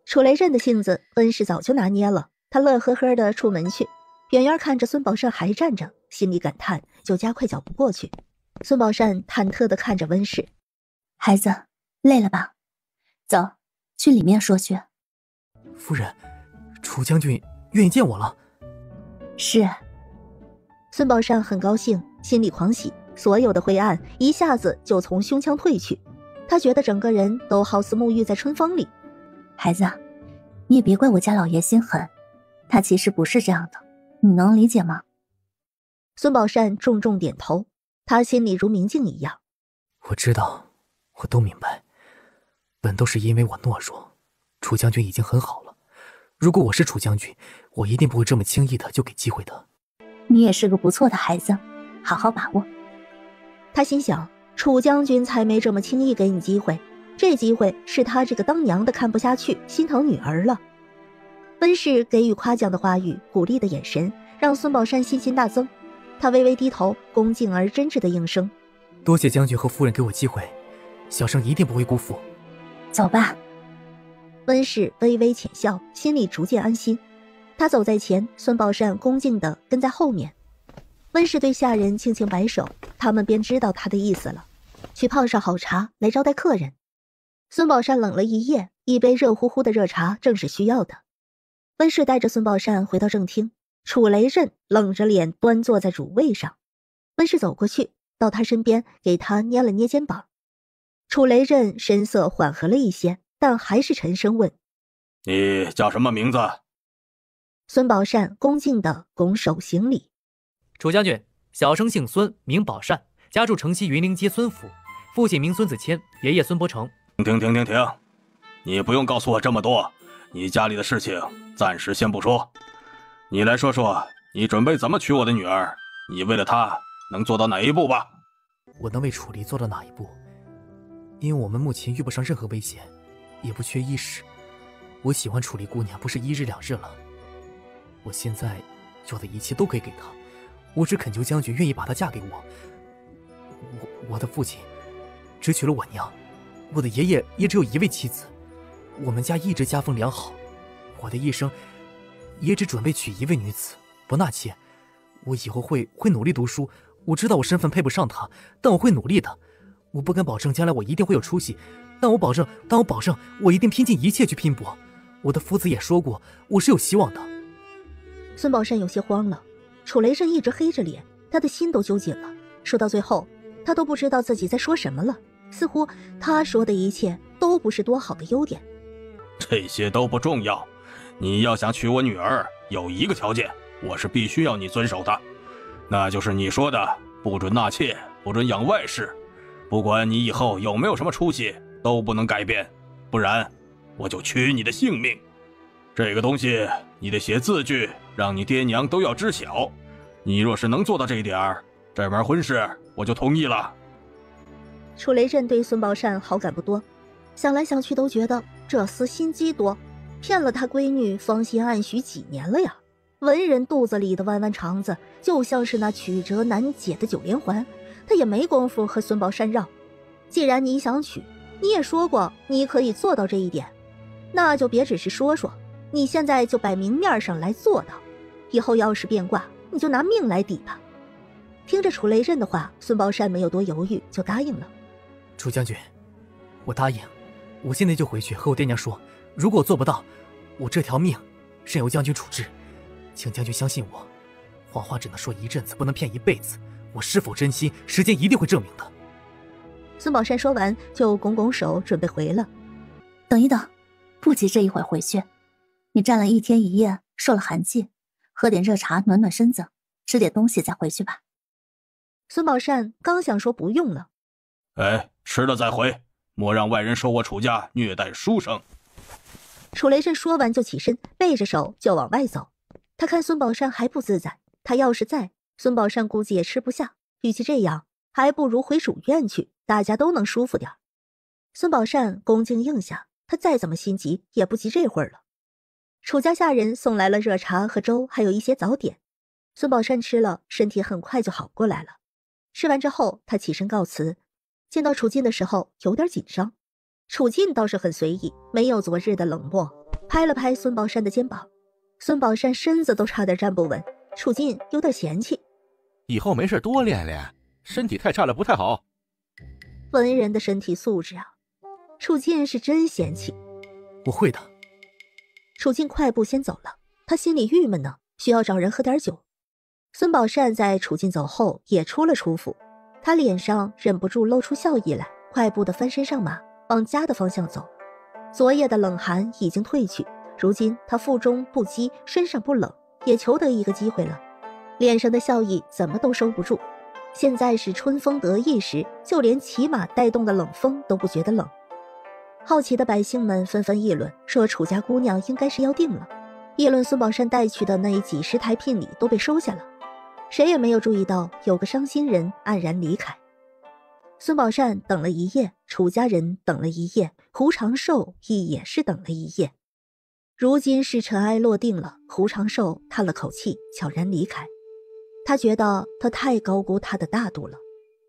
楚雷震的性子，温氏早就拿捏了。他乐呵呵的出门去，远远看着孙宝善还站着，心里感叹，就加快脚步过去。孙宝善忐忑的看着温氏：“孩子，累了吧？走，去里面说去。”夫人，楚将军愿意见我了。是。孙宝善很高兴，心里狂喜，所有的灰暗一下子就从胸腔退去，他觉得整个人都好似沐浴在春风里。孩子，你也别怪我家老爷心狠，他其实不是这样的，你能理解吗？孙宝善重重点头，他心里如明镜一样。我知道，我都明白，本都是因为我懦弱。楚将军已经很好了，如果我是楚将军，我一定不会这么轻易的就给机会的。你也是个不错的孩子，好好把握。他心想，楚将军才没这么轻易给你机会，这机会是他这个当娘的看不下去，心疼女儿了。温氏给予夸奖的话语，鼓励的眼神，让孙宝善信心大增。他微微低头，恭敬而真挚的应声：“多谢将军和夫人给我机会，小生一定不会辜负。”走吧。温氏微微浅笑，心里逐渐安心。他走在前，孙宝善恭敬地跟在后面。温氏对下人轻轻摆手，他们便知道他的意思了，去泡上好茶来招待客人。孙宝善冷了一夜，一杯热乎乎的热茶正是需要的。温氏带着孙宝善回到正厅，楚雷震冷着脸端坐在主位上。温氏走过去，到他身边，给他捏了捏肩膀。楚雷震神色缓和了一些，但还是沉声问：“你叫什么名字？”孙宝善恭敬地拱手行礼：“楚将军，小生姓孙，名宝善，家住城西云陵街孙府，父亲名孙子谦，爷爷孙伯成。”停！你不用告诉我这么多，你家里的事情暂时先不说。你来说说，你准备怎么娶我的女儿？你为了她能做到哪一步吧？我能为楚离做到哪一步？因为我们目前遇不上任何危险，也不缺衣食。我喜欢楚离姑娘不是一日两日了。我现在有的一切都可以给她，我只恳求将军愿意把她嫁给我。我的父亲只娶了我娘，我的爷爷也只有一位妻子，我们家一直家风良好，我的一生也只准备娶一位女子，不纳妾。我以后会努力读书，我知道我身份配不上她，但我会努力的。我不敢保证将来我一定会有出息，但我保证我一定拼尽一切去拼搏。我的夫子也说过，我是有希望的。孙宝善有些慌了，楚雷震一直黑着脸，他的心都揪紧了。说到最后，他都不知道自己在说什么了，似乎他说的一切都不是多好的优点。这些都不重要，你要想娶我女儿，有一个条件，我是必须要你遵守的，那就是你说的不准纳妾，不准养外室，不管你以后有没有什么出息，都不能改变，不然我就取你的性命。这个东西你得写字据，让你爹娘都要知晓。你若是能做到这一点，这门婚事我就同意了。楚雷震对孙宝善好感不多，想来想去都觉得这厮心机多，骗了他闺女芳心暗许几年了呀。文人肚子里的弯弯肠子，就像是那曲折难解的九连环，他也没工夫和孙宝善绕。既然你想娶，你也说过你可以做到这一点，那就别只是说说，你现在就摆明面上来做到，以后要是变卦，你就拿命来抵吧。听着楚雷震的话，孙宝善没有多犹豫就答应了。楚将军，我答应，我现在就回去和我爹娘说，如果我做不到，我这条命任由将军处置。请将军相信我，谎话只能说一阵子，不能骗一辈子。我是否真心，时间一定会证明的。孙宝善说完就拱拱手准备回了。等一等，不急这一会儿回去，你站了1天1夜，受了寒气，喝点热茶暖暖身子，吃点东西再回去吧。孙宝善刚想说不用了，哎，吃了再回，莫让外人说我楚家虐待书生。楚雷震说完就起身，背着手就往外走。他看孙宝善还不自在，他要是在，孙宝善估计也吃不下，与其这样，还不如回主院去，大家都能舒服点。孙宝善恭敬应下，他再怎么心急也不急这会儿了。楚家下人送来了热茶和粥，还有一些早点。孙宝善吃了，身体很快就好过来了。吃完之后，他起身告辞。见到楚进的时候有点紧张，楚进倒是很随意，没有昨日的冷漠，拍了拍孙宝善的肩膀。孙宝善身子都差点站不稳，楚进有点嫌弃，以后没事多练练，身体太差了不太好。文人的身体素质啊，楚进是真嫌弃。我会的。楚进快步先走了，他心里郁闷呢，需要找人喝点酒。孙宝善在楚进走后也出了楚府，他脸上忍不住露出笑意来，快步地翻身上马，往家的方向走。昨夜的冷寒已经退去，如今他腹中不饥，身上不冷，也求得一个机会了，脸上的笑意怎么都收不住。现在是春风得意时，就连骑马带动的冷风都不觉得冷。好奇的百姓们纷纷议论，说楚家姑娘应该是要定了。议论孙宝善带去的那几10台聘礼都被收下了，谁也没有注意到有个伤心人黯然离开。孙宝善等了一夜，楚家人等了一夜，胡长寿也是等了一夜。如今是尘埃落定了，胡长寿叹了口气，悄然离开。他觉得他太高估他的大度了，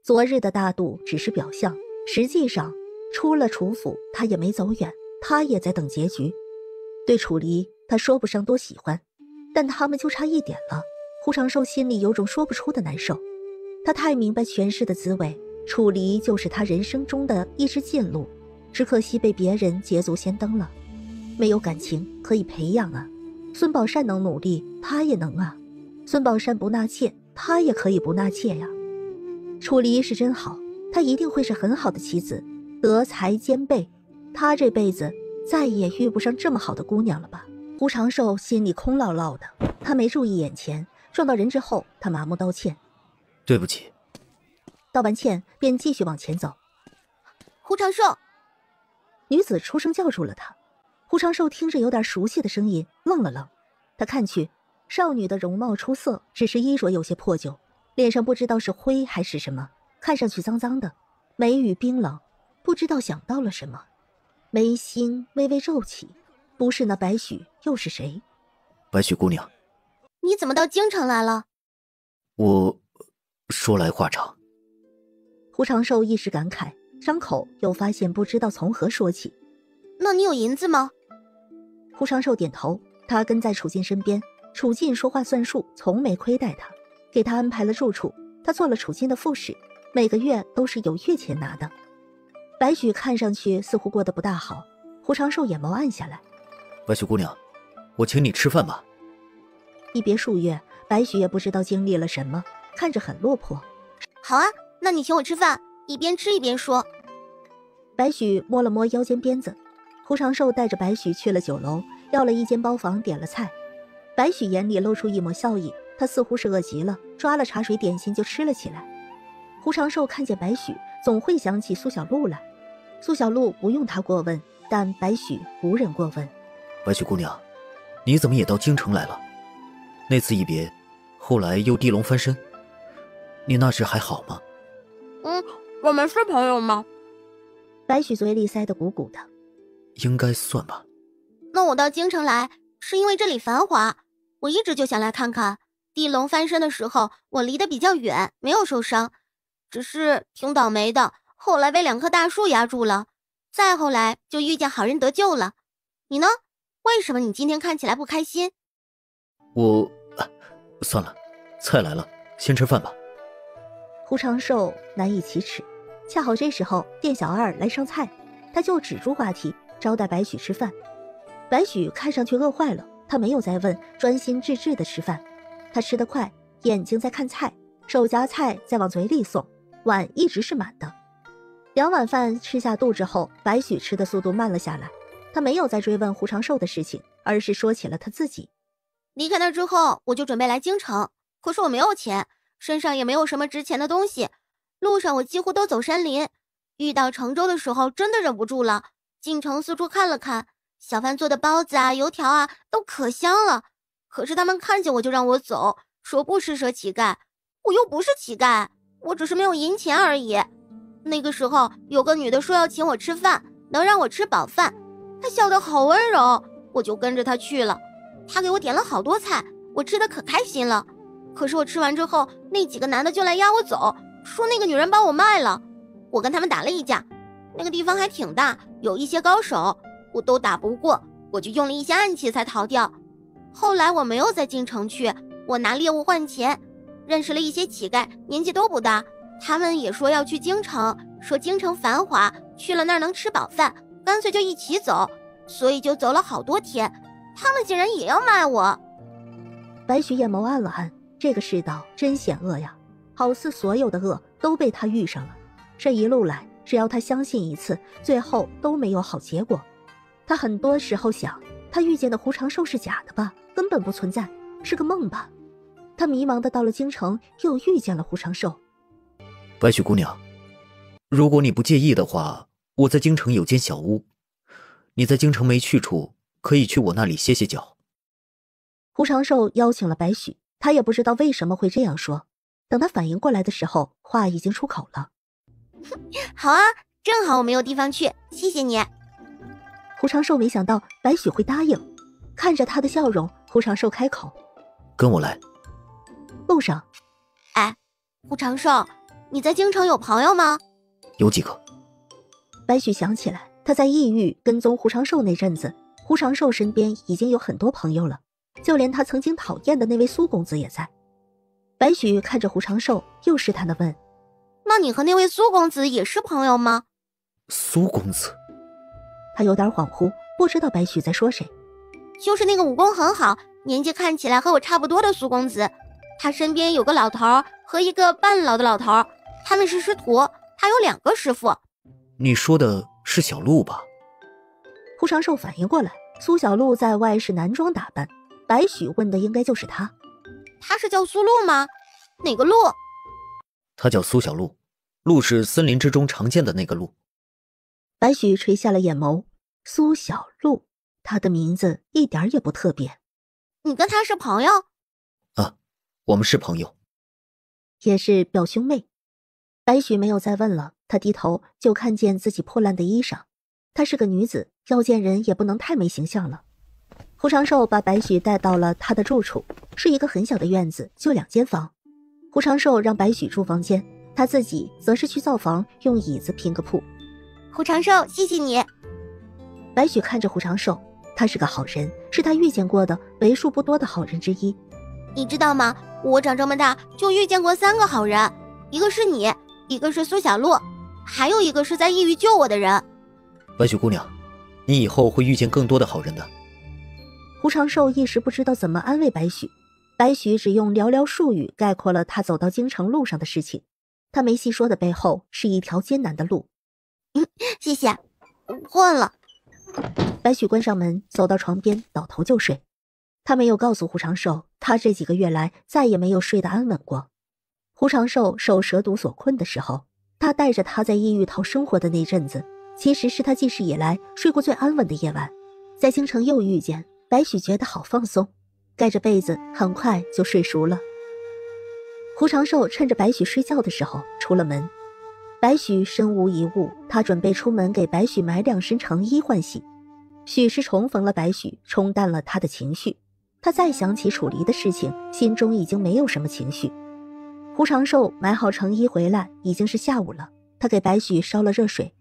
昨日的大度只是表象，实际上出了楚府他也没走远，他也在等结局。对楚离他说不上多喜欢，但他们就差一点了。胡长寿心里有种说不出的难受，他太明白权势的滋味，楚离就是他人生中的一支近路，只可惜被别人捷足先登了。没有感情可以培养啊，孙宝善能努力，他也能啊。孙宝善不纳妾，他也可以不纳妾呀。楚离是真好，他一定会是很好的妻子，德才兼备，他这辈子再也遇不上这么好的姑娘了吧。胡长寿心里空落落的，他没注意眼前，撞到人之后，他麻木道歉，对不起。道完歉便继续往前走。胡长寿，女子出声叫住了他。胡长寿听着有点熟悉的声音，愣了愣，他看去，少女的容貌出色，只是衣着有些破旧，脸上不知道是灰还是什么，看上去脏脏的，眉宇冰冷，不知道想到了什么，眉心微微皱起，不是那白许又是谁？白许姑娘，你怎么到京城来了？我说来话长。胡长寿一时感慨，张口又发现不知道从何说起。那你有银子吗？胡长寿点头，他跟在楚进身边，楚进说话算数，从没亏待他，给他安排了住处，他做了楚进的副使，每个月都是有月钱拿的。白许看上去似乎过得不大好，胡长寿眼眸暗下来。白许姑娘，我请你吃饭吧。一别数月，白许也不知道经历了什么，看着很落魄。好啊，那你请我吃饭，一边吃一边说。白许摸了摸腰间鞭子，胡长寿带着白许去了酒楼，要了一间包房，点了菜。白许眼里露出一抹笑意，他似乎是饿极了，抓了茶水点心就吃了起来。胡长寿看见白许，总会想起苏小璐来。苏小璐不用他过问，但白许无人过问。白许姑娘，你怎么也到京城来了？那次一别，后来又地龙翻身，你那时还好吗？我们是朋友吗？白许嘴里塞得鼓鼓的。应该算吧。那我到京城来是因为这里繁华，我一直就想来看看。地龙翻身的时候我离得比较远，没有受伤，只是挺倒霉的，后来被2棵大树压住了，再后来就遇见好人得救了。你呢？为什么你今天看起来不开心？算了，菜来了，先吃饭吧。胡长寿难以启齿。恰好这时候店小二来上菜，他就止住话题招待白许吃饭。白许看上去饿坏了，他没有再问，专心致志地吃饭。他吃得快，眼睛在看菜，手夹菜在往嘴里送，碗一直是满的。2碗饭吃下肚之后，白许吃的速度慢了下来。他没有再追问胡长寿的事情，而是说起了他自己。离开那之后，我就准备来京城，可是我没有钱，身上也没有什么值钱的东西。路上我几乎都走山林，遇到成州的时候真的忍不住了，进城四处看了看，小贩做的包子啊、油条啊都可香了。可是他们看见我就让我走，说不施舍乞丐。我又不是乞丐，我只是没有银钱而已。那个时候有个女的说要请我吃饭，能让我吃饱饭，她笑得好温柔，我就跟着她去了。她给我点了好多菜，我吃得可开心了。可是我吃完之后，那几个男的就来押我走，说那个女人把我卖了。我跟他们打了一架，那个地方还挺大，有一些高手，我都打不过，我就用了一些暗器才逃掉。后来我没有再进城去，我拿猎物换钱，认识了一些乞丐，年纪都不大，他们也说要去京城，说京城繁华，去了那儿能吃饱饭，干脆就一起走，所以就走了好多天。他们竟然也要卖我。白许眼眸暗了暗，这个世道真险恶呀，好似所有的恶都被他遇上了。这一路来，只要他相信一次，最后都没有好结果。他很多时候想，他遇见的胡长寿是假的吧，根本不存在，是个梦吧。他迷茫的到了京城，又遇见了胡长寿。白许姑娘，如果你不介意的话，我在京城有间小屋，你在京城没去处，可以去我那里歇歇脚。胡长寿邀请了白许，他也不知道为什么会这样说。等他反应过来的时候，话已经出口了。好啊，正好我没有地方去，谢谢你。胡长寿没想到白许会答应，看着他的笑容，胡长寿开口：跟我来。路上，哎，胡长寿，你在京城有朋友吗？有几个。白许想起来，他在异域跟踪胡长寿那阵子，胡长寿身边已经有很多朋友了，就连他曾经讨厌的那位苏公子也在。白许看着胡长寿，又试探地问：那你和那位苏公子也是朋友吗？苏公子？他有点恍惚，不知道白许在说谁。就是那个武功很好，年纪看起来和我差不多的苏公子，他身边有个老头和一个半老的老头，他们是师徒，他有2个师傅。你说的是小鹿吧？胡长寿反应过来，苏小鹿在外是男装打扮，白许问的应该就是他。他是叫苏鹿吗？哪个鹿？他叫苏小鹿，鹿是森林之中常见的那个鹿。白许垂下了眼眸，苏小鹿，他的名字一点也不特别。你跟他是朋友？啊，我们是朋友，也是表兄妹。白许没有再问了，他低头就看见自己破烂的衣裳。她是个女子，要见人也不能太没形象了。胡长寿把白许带到了他的住处，是一个很小的院子，就2间房。胡长寿让白许住房间，他自己则是去灶房用椅子拼个铺。胡长寿，谢谢你。白许看着胡长寿，他是个好人，是他遇见过的为数不多的好人之一。你知道吗？我长这么大就遇见过3个好人，一个是你，一个是苏小鹿，还有一个是在异域救我的人。白许姑娘，你以后会遇见更多的好人的。胡长寿一时不知道怎么安慰白许，白许只用寥寥数语概括了他走到京城路上的事情。他没细说的背后是一条艰难的路。谢谢，混了。白许关上门，走到床边，倒头就睡。他没有告诉胡长寿，他这几个月来再也没有睡得安稳过。胡长寿受蛇毒所困的时候，他带着他在异域讨生活的那阵子，其实是他记事以来睡过最安稳的夜晚。在京城又遇见，白许觉得好放松，盖着被子很快就睡熟了。胡长寿趁着白许睡觉的时候出了门。白许身无一物，他准备出门给白许买2身长衣换洗。许是重逢了白许，冲淡了他的情绪。他再想起楚离的事情，心中已经没有什么情绪。胡长寿买好长衣回来，已经是下午了。他给白许烧了热水。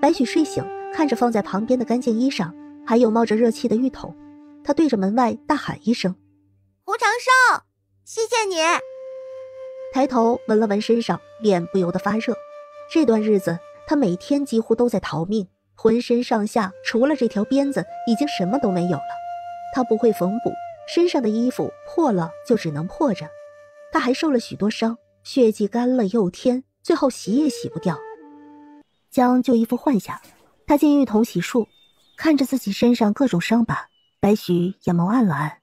白许睡醒，看着放在旁边的干净衣裳，还有冒着热气的浴桶，他对着门外大喊一声：胡长寿，谢谢你。抬头闻了闻身上，脸不由得发热。这段日子他每天几乎都在逃命，浑身上下除了这条鞭子已经什么都没有了。他不会缝补，身上的衣服破了就只能破着。他还受了许多伤，血迹干了又添，最后洗也洗不掉。将旧衣服换下，他进浴桶洗漱，看着自己身上各种伤疤，白许眼眸暗了暗。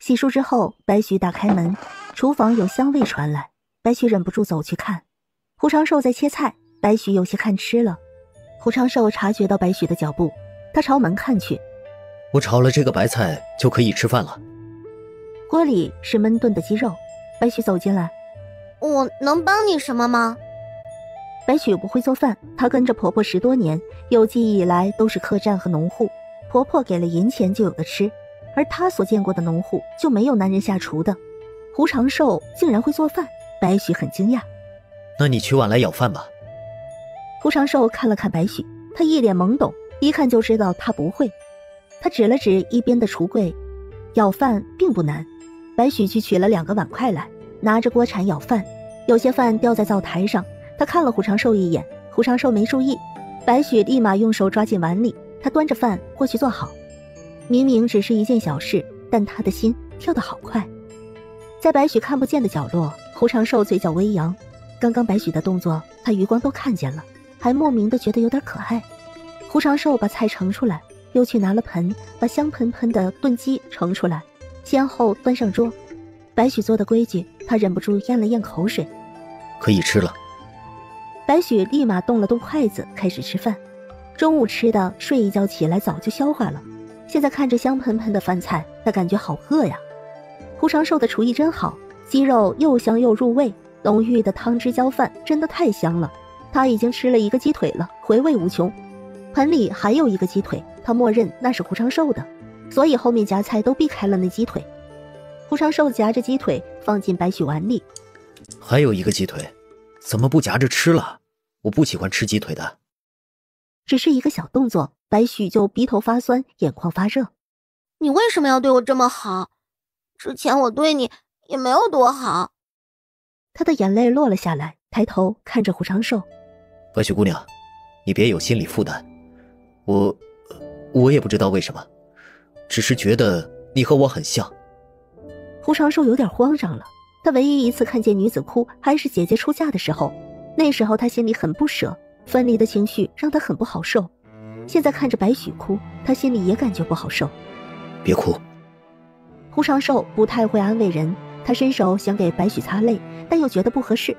洗漱之后，白许打开门，厨房有香味传来，白许忍不住走去看。胡长寿在切菜，白许有些看吃了。胡长寿察觉到白许的脚步，他朝门看去。我炒了这个白菜就可以吃饭了。锅里是焖炖的鸡肉。白许走进来。我能帮你什么吗？白许不会做饭，她跟着婆婆10多年，有记忆以来都是客栈和农户，婆婆给了银钱就有的吃，而她所见过的农户就没有男人下厨的。胡长寿竟然会做饭，白许很惊讶。那你取碗来舀饭吧。胡长寿看了看白许，他一脸懵懂，一看就知道他不会。他指了指一边的橱柜，舀饭并不难。白许去取了2个碗筷来，拿着锅铲舀饭，有些饭掉在灶台上。他看了胡长寿一眼，胡长寿没注意，白许立马用手抓进碗里，他端着饭过去做好。明明只是一件小事，但他的心跳得好快。在白许看不见的角落，胡长寿嘴角微扬，刚刚白许的动作他余光都看见了，还莫名的觉得有点可爱。胡长寿把菜盛出来，又去拿了盆，把香喷喷的炖鸡盛出来，先后端上桌。白许做的规矩，他忍不住咽了咽口水。可以吃了。白许立马动了动筷子，开始吃饭。中午吃的睡一觉起来早就消化了，现在看着香喷喷的饭菜，他感觉好饿呀。胡长寿的厨艺真好，鸡肉又香又入味，浓郁的汤汁浇饭真的太香了。他已经吃了1个鸡腿了，回味无穷。盆里还有1个鸡腿，他默认那是胡长寿的，所以后面夹菜都避开了那鸡腿。胡长寿夹着鸡腿放进白许碗里。还有1个鸡腿，怎么不夹着吃了？我不喜欢吃鸡腿的。只是一个小动作，白许就鼻头发酸，眼眶发热。你为什么要对我这么好？之前我对你也没有多好。他的眼泪落了下来，抬头看着胡长寿。白许姑娘，你别有心理负担。我也不知道为什么，只是觉得你和我很像。胡长寿有点慌张了，他唯一一次看见女子哭还是姐姐出嫁的时候，那时候他心里很不舍，分离的情绪让他很不好受。现在看着白许哭，他心里也感觉不好受。别哭。胡长寿不太会安慰人，他伸手想给白许擦泪，但又觉得不合适。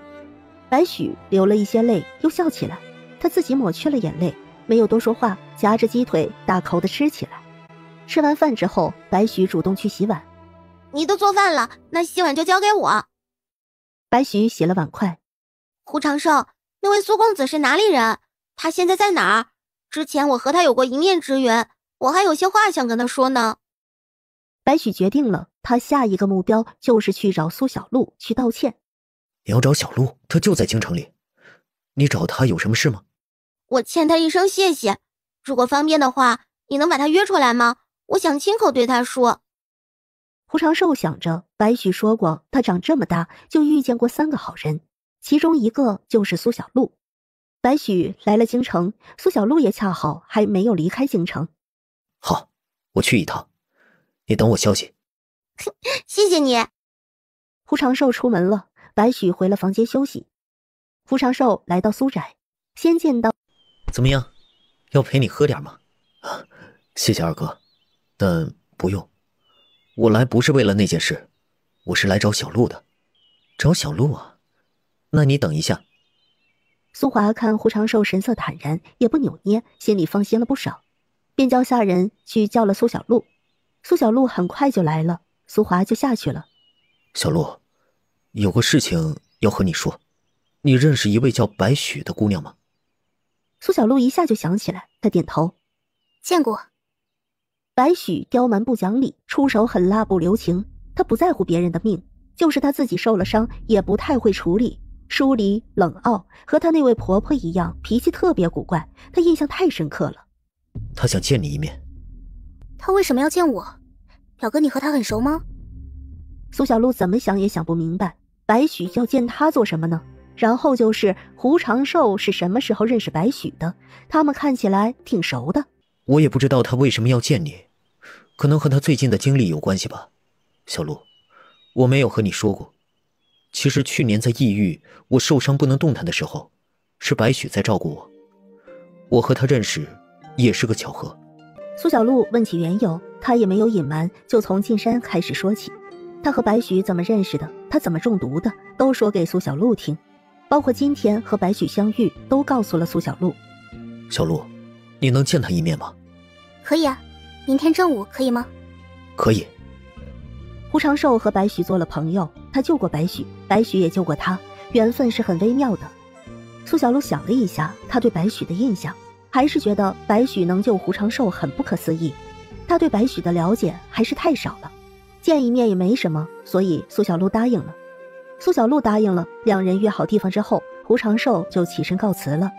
白许流了一些泪，又笑起来，他自己抹去了眼泪，没有多说话，夹着鸡腿大口的吃起来。吃完饭之后，白许主动去洗碗。你都做饭了，那洗碗就交给我。白许洗了碗筷。胡长寿，那位苏公子是哪里人？他现在在哪儿？之前我和他有过一面之缘，我还有些话想跟他说呢。白许决定了，他下一个目标就是去找苏小璐去道歉。你要找小璐？她就在京城里。你找她有什么事吗？我欠他一声谢谢，如果方便的话，你能把他约出来吗？我想亲口对他说。胡长寿想着，白许说过他长这么大就遇见过3个好人，其中一个就是苏小璐。白许来了京城，苏小璐也恰好还没有离开京城。好，我去一趟，你等我消息。谢谢你。胡长寿出门了，白许回了房间休息。胡长寿来到苏宅，先见到。怎么样？要陪你喝点吗？谢谢二哥，但不用。我来不是为了那件事，我是来找小璐的。找小璐啊？那你等一下。苏华看胡长寿神色坦然，也不扭捏，心里放心了不少，便叫下人去叫了苏小璐。苏小璐很快就来了，苏华就下去了。小璐，有个事情要和你说。你认识一位叫白许的姑娘吗？苏小璐一下就想起来，她点头。见过。白许刁蛮不讲理，出手很辣不留情，他不在乎别人的命，就是他自己受了伤也不太会处理，疏离冷傲，和他那位婆婆一样，脾气特别古怪，他印象太深刻了。他想见你一面。他为什么要见我？表哥，你和他很熟吗？苏小璐怎么想也想不明白，白许要见他做什么呢？然后就是胡长寿是什么时候认识白许的？他们看起来挺熟的。我也不知道他为什么要见你，可能和他最近的经历有关系吧。小陆，我没有和你说过，其实去年在异域我受伤不能动弹的时候，是白许在照顾我。我和他认识也是个巧合。苏小璐问起缘由，他也没有隐瞒，就从进山开始说起。他和白许怎么认识的，他怎么中毒的，都说给苏小璐听。包括今天和白许相遇，都告诉了苏小璐。小璐，你能见他一面吗？可以啊，明天正午可以吗？可以。胡长寿和白许做了朋友，他救过白许，白许也救过他，缘分是很微妙的。苏小璐想了一下，他对白许的印象，还是觉得白许能救胡长寿很不可思议。他对白许的了解还是太少了，见一面也没什么，所以苏小璐答应了。苏小璐答应了，两人约好地方之后，胡长寿就起身告辞了。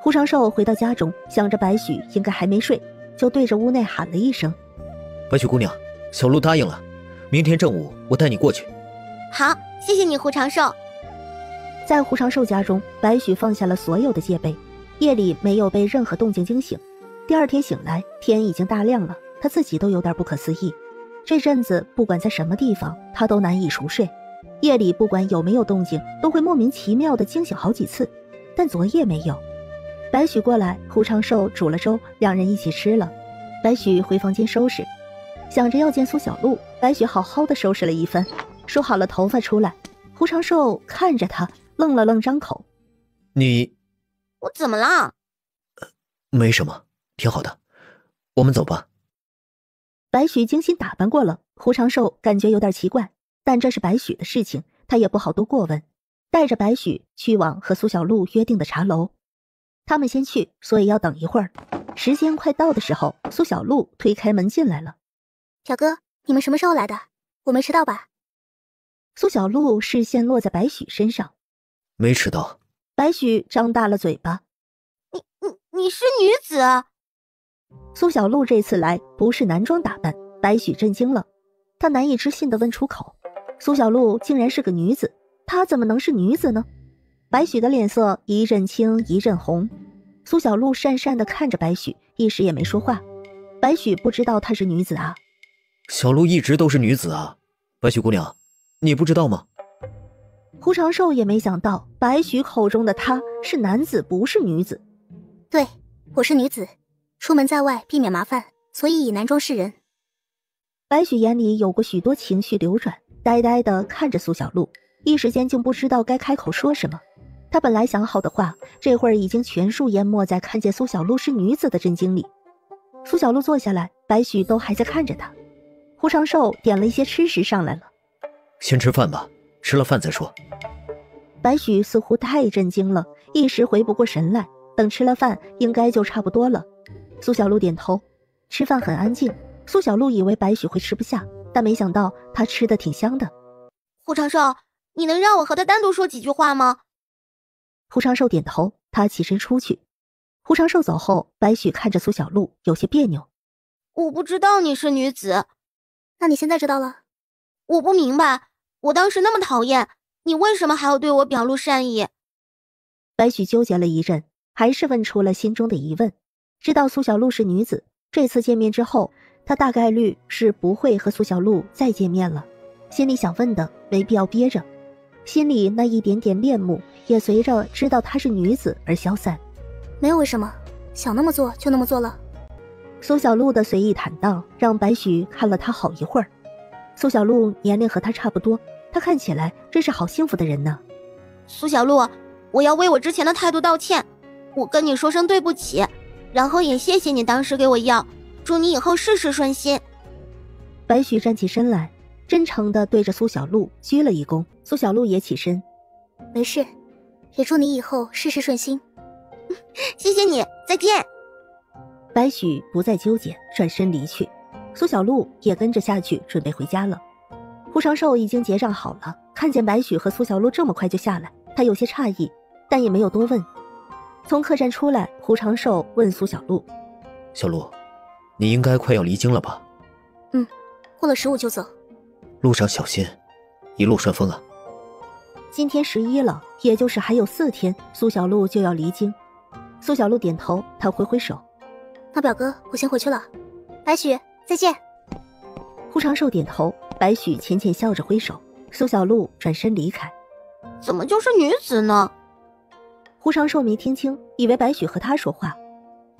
胡长寿回到家中，想着白许应该还没睡，就对着屋内喊了一声：白许姑娘，小璐答应了，明天正午我带你过去。好，谢谢你胡长寿。在胡长寿家中，白许放下了所有的戒备，夜里没有被任何动静惊醒。第二天醒来，天已经大亮了，他自己都有点不可思议。这阵子不管在什么地方，他都难以熟睡，夜里不管有没有动静，都会莫名其妙的惊醒好几次，但昨夜没有。白许过来，胡长寿煮了粥，两人一起吃了。白许回房间收拾，想着要见苏小璐，白许好好的收拾了一番，梳好了头发出来。胡长寿看着他，愣了愣，张口：你……我怎么了？没什么，挺好的，我们走吧。白许精心打扮过了，胡长寿感觉有点奇怪，但这是白许的事情，他也不好多过问，带着白许去往和苏小璐约定的茶楼。他们先去，所以要等一会儿。时间快到的时候，苏小璐推开门进来了。表哥，你们什么时候来的？我没迟到吧？苏小璐视线落在白许身上。没迟到。白许张大了嘴巴。你是女子？苏小璐这次来不是男装打扮，白许震惊了，他难以置信地问出口：苏小璐竟然是个女子，她怎么能是女子呢？白许的脸色一阵青一阵红，苏小璐讪讪地看着白许，一时也没说话。白许不知道她是女子啊。小璐一直都是女子啊，白许姑娘，你不知道吗？胡长寿也没想到白许口中的她是男子，不是女子。对，我是女子，出门在外避免麻烦，所以以男装示人。白许眼里有过许多情绪流转，呆呆地看着苏小璐，一时间竟不知道该开口说什么。他本来想好的话，这会儿已经全数淹没在看见苏小璐是女子的震惊里。苏小璐坐下来，白许都还在看着他。胡长寿点了一些吃食上来了。先吃饭吧，吃了饭再说。白许似乎太震惊了，一时回不过神来，等吃了饭应该就差不多了。苏小璐点头。吃饭很安静，苏小璐以为白许会吃不下，但没想到他吃得挺香的。胡长寿，你能让我和他单独说几句话吗？胡长寿点头，他起身出去。胡长寿走后，白许看着苏小璐，有些别扭。我不知道你是女子。那你现在知道了？我不明白，我当时那么讨厌你，为什么还要对我表露善意？白许纠结了一阵，还是问出了心中的疑问。知道苏小璐是女子，这次见面之后，他大概率是不会和苏小璐再见面了。心里想问的没必要憋着，心里那一点点恋慕也随着知道她是女子而消散。没有为什么，想那么做就那么做了。苏小璐的随意坦荡让白许看了她好一会儿。苏小璐年龄和他差不多，她看起来真是好幸福的人呢。苏小璐，我要为我之前的态度道歉，我跟你说声对不起，然后也谢谢你当时给我药，祝你以后事事顺心。白许站起身来，真诚地对着苏小璐鞠了一躬。苏小璐也起身，没事，也祝你以后事事顺心。谢谢你，再见。白许不再纠结，转身离去。苏小璐也跟着下去，准备回家了。胡长寿已经结账好了，看见白许和苏小璐这么快就下来，他有些诧异，但也没有多问。从客栈出来，胡长寿问苏小璐：小璐，你应该快要离京了吧？过了15就走。路上小心，一路顺风啊。今天11了，也就是还有4天，苏小璐就要离京。苏小璐点头，她挥挥手：“那表哥，我先回去了。白许，再见。”胡长寿点头，白许浅浅笑着挥手，苏小璐转身离开。怎么就是女子呢？胡长寿没听清，以为白许和他说话。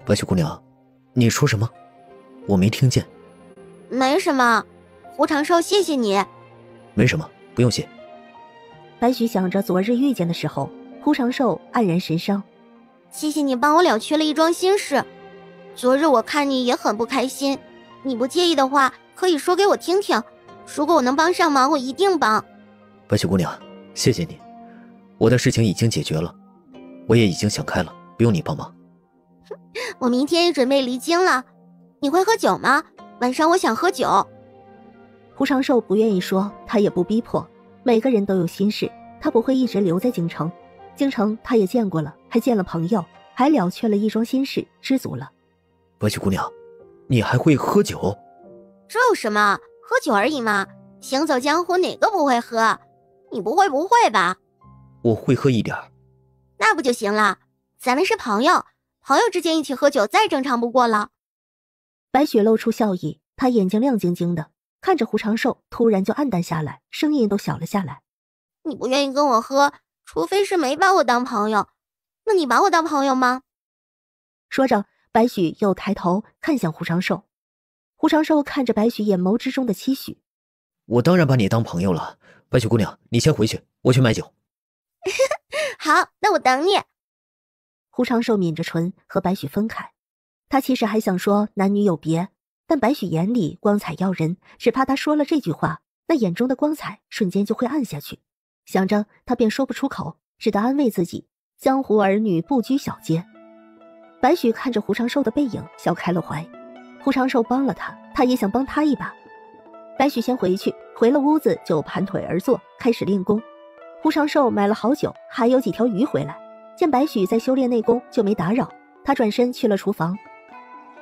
白许姑娘，你说什么？我没听见。没什么，胡长寿，谢谢你。没什么，不用谢。白许想着昨日遇见的时候，胡长寿黯然神伤。谢谢你帮我了却了一桩心事。昨日我看你也很不开心，你不介意的话，可以说给我听听。如果我能帮上忙，我一定帮。白雪姑娘，谢谢你，我的事情已经解决了，我也已经想开了，不用你帮忙。我明天也准备离京了，你会喝酒吗？晚上我想喝酒。胡长寿不愿意说，他也不逼迫，每个人都有心事，他不会一直留在京城。京城他也见过了，还见了朋友，还了却了一桩心事，知足了。白雪姑娘，你还会喝酒？这有什么，喝酒而已嘛，行走江湖哪个不会喝？你不会吧？我会喝一点。那不就行了，咱们是朋友，朋友之间一起喝酒再正常不过了。白雪露出笑意，她眼睛亮晶晶的，看着胡长寿，突然就暗淡下来，声音都小了下来。你不愿意跟我喝，除非是没把我当朋友，那你把我当朋友吗？说着，白许又抬头看向胡长寿。胡长寿看着白许眼眸之中的期许。我当然把你当朋友了，白雪姑娘，你先回去，我去买酒。好，那我等你。胡长寿抿着唇和白许分开，他其实还想说男女有别，但白许眼里光彩耀人，只怕他说了这句话，那眼中的光彩瞬间就会暗下去。想着他便说不出口，只得安慰自己，江湖儿女不拘小节。白许看着胡长寿的背影，笑开了怀。胡长寿帮了他，他也想帮他一把。白许先回去，回了屋子就盘腿而坐，开始练功。胡长寿买了好酒，还有几条鱼回来，见白许在修炼内功，就没打扰。他转身去了厨房。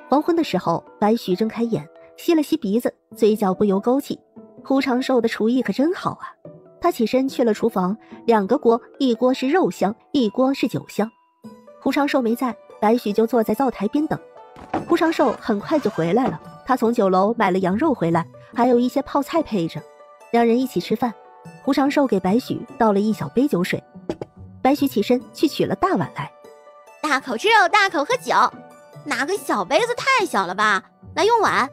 黄昏的时候，白许睁开眼，吸了吸鼻子，嘴角不由勾起。胡长寿的厨艺可真好啊！他起身去了厨房，2个锅，一锅是肉香，一锅是酒香。胡长寿没在，白许就坐在灶台边等。胡长寿很快就回来了，他从酒楼买了羊肉回来，还有一些泡菜配着。2人一起吃饭，胡长寿给白许倒了1小杯酒水。白许起身去取了大碗来。大口吃肉，大口喝酒，拿个小杯子太小了吧？来用碗，